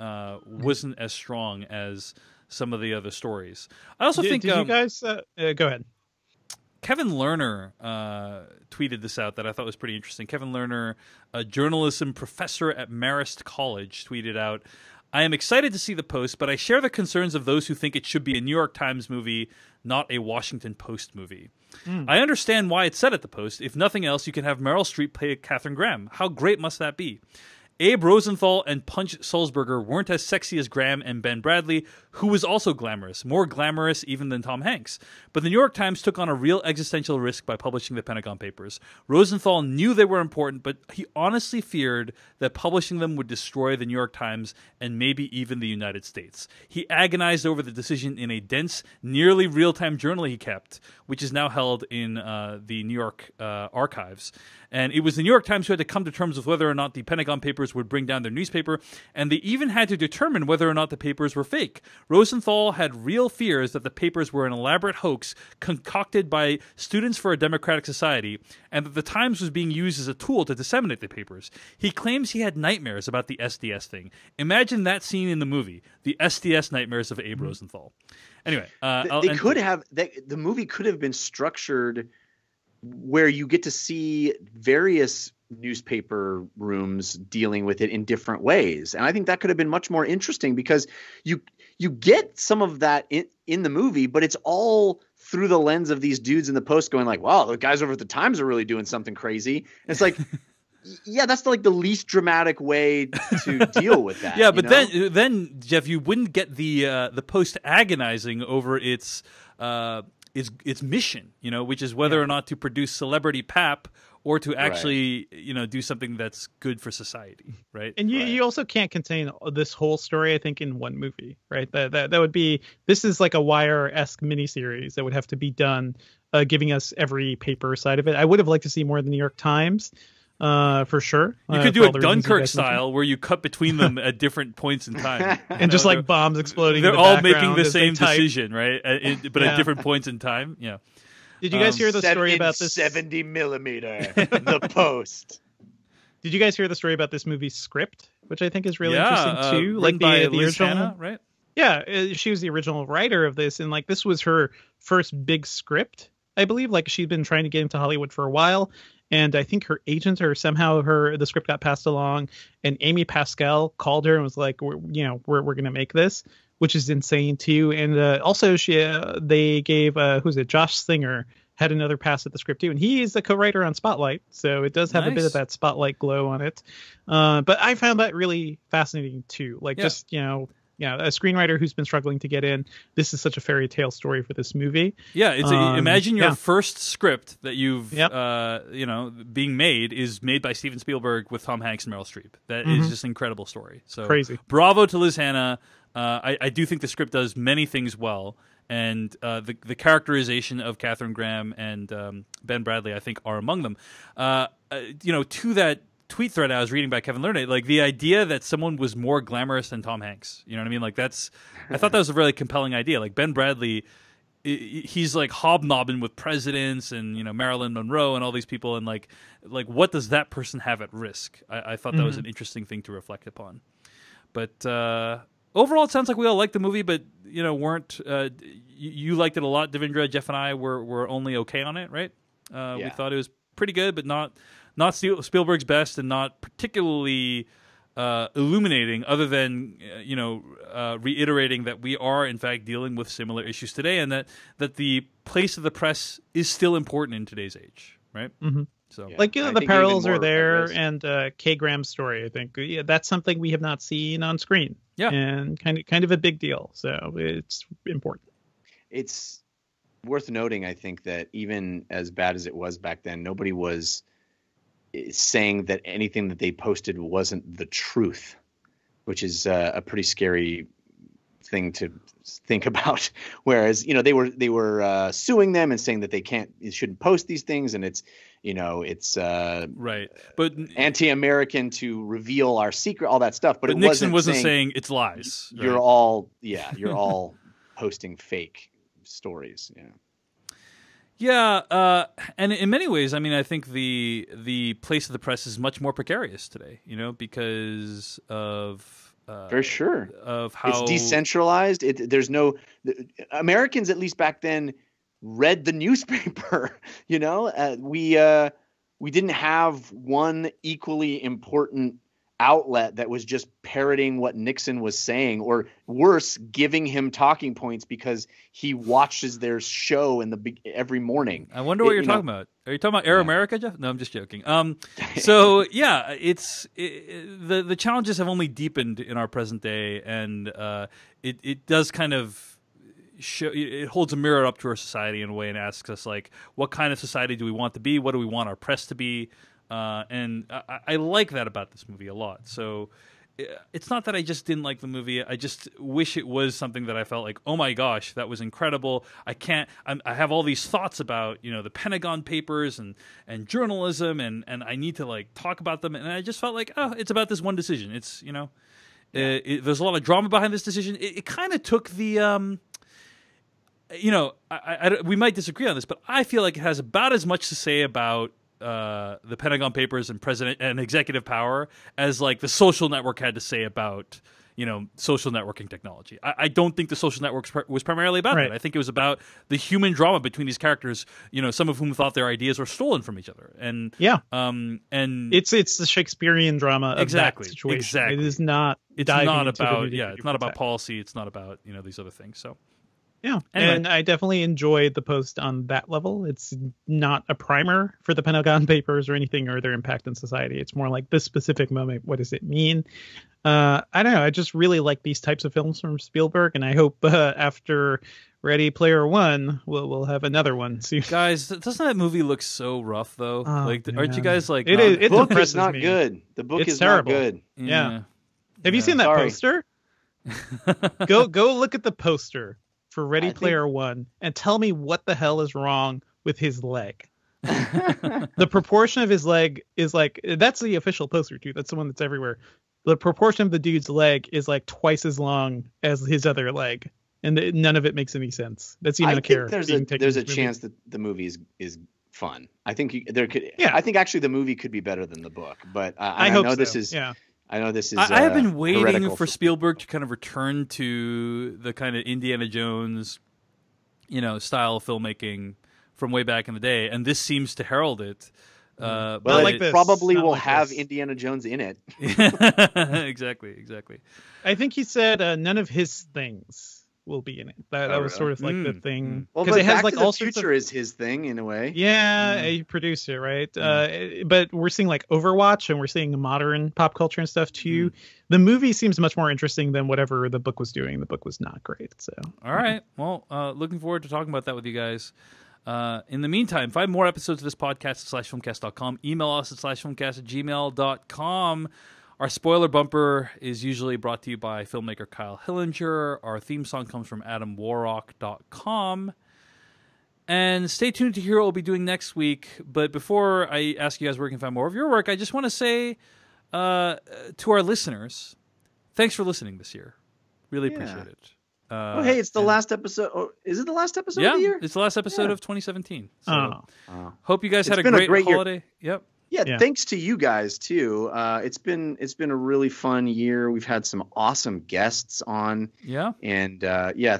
A: wasn't as strong as some of the other stories. I also think...
B: Did you guys... go ahead.
A: Kevin Lerner tweeted this out that I thought was pretty interesting. Kevin Lerner, a journalism professor at Marist College, tweeted out, "I am excited to see the post, but I share the concerns of those who think it should be a New York Times movie, not a Washington Post movie. I understand why it's said at the Post. If nothing else, you can have Meryl Streep play Katharine Graham. How great must that be? Abe Rosenthal and Punch Sulzberger weren't as sexy as Graham and Ben Bradley, who was also glamorous, more glamorous even than Tom Hanks. But the New York Times took on a real existential risk by publishing the Pentagon Papers. Rosenthal knew they were important, but he honestly feared that publishing them would destroy the New York Times and maybe even the United States. He agonized over the decision in a dense, nearly real-time journal he kept, which is now held in the New York archives. And it was the New York Times who had to come to terms with whether or not the Pentagon Papers would bring down their newspaper, and they even had to determine whether or not the papers were fake. Rosenthal had real fears that the papers were an elaborate hoax concocted by Students for a Democratic Society, and that the Times was being used as a tool to disseminate the papers. He claims he had nightmares about the SDS thing. Imagine that scene in the movie, the SDS nightmares of Abe Rosenthal. Anyway,
C: the movie could have been structured where you get to see various newspaper rooms dealing with it in different ways. And I think that could have been much more interesting because you get some of that in the movie, but it's all through the lens of these dudes in the Post going like, wow, the guys over at the Times are really doing something crazy. And it's like, yeah, that's like the least dramatic way to deal with that.
A: Yeah, but then Jeff, you wouldn't get the Post agonizing over its mission, which is whether or not to produce celebrity pap or to actually, do something that's good for society, right?
B: And you also can't contain this whole story, I think, in one movie, right? That would be, this is like a Wire-esque miniseries that would have to be done, giving us every paper side of it. I would have liked to see more of the New York Times. For sure.
A: You could do a Dunkirk style where you cut between them at different points in time.
B: And just like bombs exploding.
A: They're all making the same decision, right? But at different points in time. Yeah.
B: Did you guys hear the story about this?
C: 70 millimeter, the Post.
B: Did you guys hear the story about this movie's script, which I think is really interesting too?
A: Like by the original, Hannah, right?
B: Yeah, she was the original writer of this, and like this was her first big script, I believe. Like she'd been trying to get into Hollywood for a while. And I think her agent or somehow the script got passed along, and Amy Pascal called her and was like, we're going to make this, which is insane too. And also they gave Josh Singer had another pass at the script too, and he is the co-writer on Spotlight, so it does have a bit of that Spotlight glow on it. But I found that really fascinating too. Like just a screenwriter who's been struggling to get in. This is such a fairy tale story for this movie.
A: Yeah, it's imagine your first script that you've being made is made by Steven Spielberg with Tom Hanks and Meryl Streep. That is just an incredible story. So
B: crazy.
A: Bravo to Liz Hannah. I do think the script does many things well, and the characterization of Katharine Graham and Ben Bradley, I think, are among them. tweet thread I was reading by Kevin Lerner, like the idea that someone was more glamorous than Tom Hanks. You know what I mean? Like I thought that was a really compelling idea. Like Ben Bradley, he's like hobnobbing with presidents and Marilyn Monroe and all these people, and like what does that person have at risk? I thought that was an interesting thing to reflect upon. But overall, it sounds like we all liked the movie, but weren't you liked it a lot, Devindra? Jeff and I were only okay on it, right? We thought it was pretty good, but not Spielberg's best, and not particularly illuminating, other than reiterating that we are in fact dealing with similar issues today, and that the place of the press is still important in today's age, right?
B: Mm-hmm.
A: So,
B: the parallels are there, and Kay Graham's story, I think, that's something we have not seen on screen, and kind of a big deal. So it's important.
C: It's worth noting, I think, that even as bad as it was back then, nobody was saying that anything that they posted wasn't the truth, which is a pretty scary thing to think about. Whereas, they were suing them and saying that they shouldn't post these things, and it's right, but anti-American to reveal our secret, all that stuff. But it
A: Nixon wasn't saying it's lies.
C: You're all posting fake stories. Yeah,
A: and in many ways, I mean, I think the place of the press is much more precarious today, because of
C: for sure
A: of how
C: it's decentralized. There's no Americans, at least back then, read the newspaper. We didn't have one equally important outlet that was just parroting what Nixon was saying, or worse, giving him talking points because he watches their show every morning.
A: I wonder what you're talking about. Are you talking about Air America, Jeff? No, I'm just joking. So yeah, the challenges have only deepened in our present day, and it does kind of it holds a mirror up to our society in a way and asks us, like, what kind of society do we want to be? What do we want our press to be? And I like that about this movie a lot. So it's not that I just didn't like the movie. I just wish it was something that I felt like, oh my gosh, that was incredible. I have all these thoughts about, the Pentagon Papers and journalism, and I need to like talk about them. And I just felt like, oh, it's about this one decision. It's, there's a lot of drama behind this decision. It kind of took the, we might disagree on this, but I feel like it has about as much to say about the Pentagon Papers and president and executive power as like the Social Network had to say about social networking technology. I don't think the Social Network was primarily about that. I think it was about the human drama between these characters, some of whom thought their ideas were stolen from each other. And and
B: it's the Shakespearean drama of that situation.
A: Exactly.
B: It is not.
A: It's not about it's not about policy. It's not about these other things. So.
B: Yeah,
A: anyway.
B: And I definitely enjoyed the post on that level. It's not a primer for the Pentagon Papers or anything or their impact in society. It's more like this specific moment. What does it mean? I don't know. I just really like these types of films from Spielberg, and I hope after Ready Player One, we'll have another one soon.
A: Guys, doesn't that movie look so rough though? Aren't you guys like?
C: The book is not good. The book is
B: terrible.
C: Not good.
B: Yeah. Have you seen that poster? Go look at the poster for Ready Player One and tell me what the hell is wrong with his leg. The proportion of his leg is like, that's the official poster too. That's the one that's everywhere. The proportion of the dude's leg is like twice as long as his other leg, and none of it makes any sense. That's
C: I think there's a chance that the movie is fun. I think there could. Yeah. I think actually the movie could be better than the book, but I
B: hope
C: know
B: so.
C: this is.
B: Yeah.
C: I know this is.
A: I have been waiting for Spielberg to kind of return to the kind of Indiana Jones, style of filmmaking from way back in the day, and this seems to herald it.
C: Well, it probably will have Indiana Jones in it.
A: Exactly.
B: I think he said none of his things will be in it. That was sort of like the thing.
C: Well, but it has like all Future is his thing in a way.
B: Yeah, he produced it, right? But we're seeing like Overwatch, and we're seeing modern pop culture and stuff too. The movie seems much more interesting than whatever the book was doing. The book was not great. So
A: all right, well, looking forward to talking about that with you guys. In the meantime, find more episodes of this podcast at /filmcast.com. Email us at /filmcast@gmail.com. Our spoiler bumper is usually brought to you by filmmaker Kyle Hillinger. Our theme song comes from AdamWarrock.com. And stay tuned to hear what we'll be doing next week. But before I ask you guys where you can find more of your work, I just want to say to our listeners, thanks for listening this year. Really appreciate it.
C: Hey, it's the last episode. Oh, is it the last episode of the year?
A: It's the last episode of 2017. So hope you guys
C: It's
A: had a
C: been a
A: great
C: great year.
A: holiday. Yep.
C: Yeah, thanks to you guys too. It's been a really fun year. We've had some awesome guests on.
A: Yeah.
C: And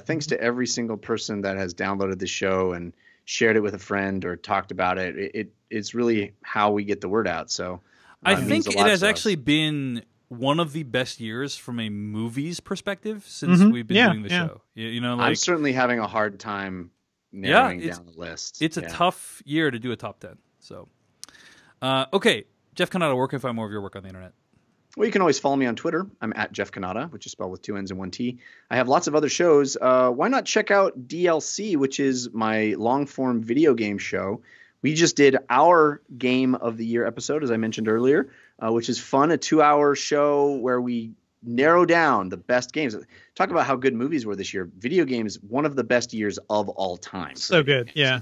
C: thanks to every single person that has downloaded the show and shared it with a friend or talked about it. It's really how we get the word out. So
A: I think it has actually been one of the best years from a movies perspective since we've been doing the show. You know, like,
C: I'm certainly having a hard time narrowing down the list.
A: It's a tough year to do a top 10. So, okay, Jeff Kanata, where can I find more of your work on the internet?
C: Well, you can always follow me on Twitter. I'm at Jeff Kanata, which is spelled with 2 N's and 1 T. I have lots of other shows. Why not check out DLC, which is my long-form video game show. We just did our Game of the Year episode, as I mentioned earlier, which is fun, a 2-hour show where we narrow down the best games. Talk about how good movies were this year. Video games, one of the best years of all time.
B: So good. Yeah.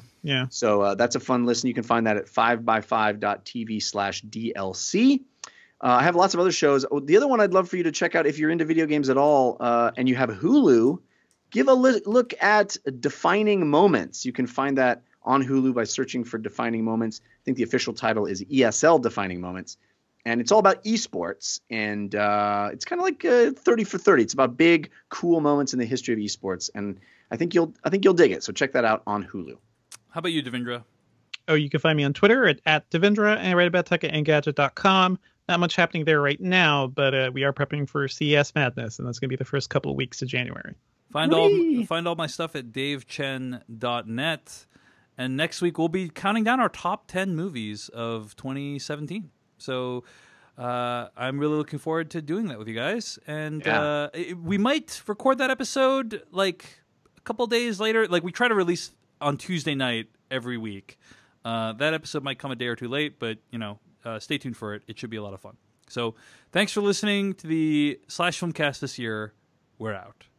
C: So that's a fun listen. You can find that at 5by5.tv/DLC. I have lots of other shows. The other one I'd love for you to check out if you're into video games at all and you have Hulu, give a look at Defining Moments. You can find that on Hulu by searching for Defining Moments. I think the official title is ESL Defining Moments. And it's all about esports. And it's kind of like 30 for 30. It's about big, cool moments in the history of esports. And I think you'll dig it. So check that out on Hulu.
A: How about you, Devindra?
B: Oh, you can find me on Twitter at Devindra, and I write about tech at Engadget.com. Not much happening there right now, but we are prepping for CES Madness, and that's going to be the first couple of weeks of January.
A: Find all my stuff at davechen.net. And next week we'll be counting down our top 10 movies of 2017. So I'm really looking forward to doing that with you guys. And we might record that episode like a couple days later. Like we try to release on Tuesday night every week. That episode might come a day or two late, but stay tuned for it. It should be a lot of fun. So thanks for listening to the /Filmcast this year. We're out.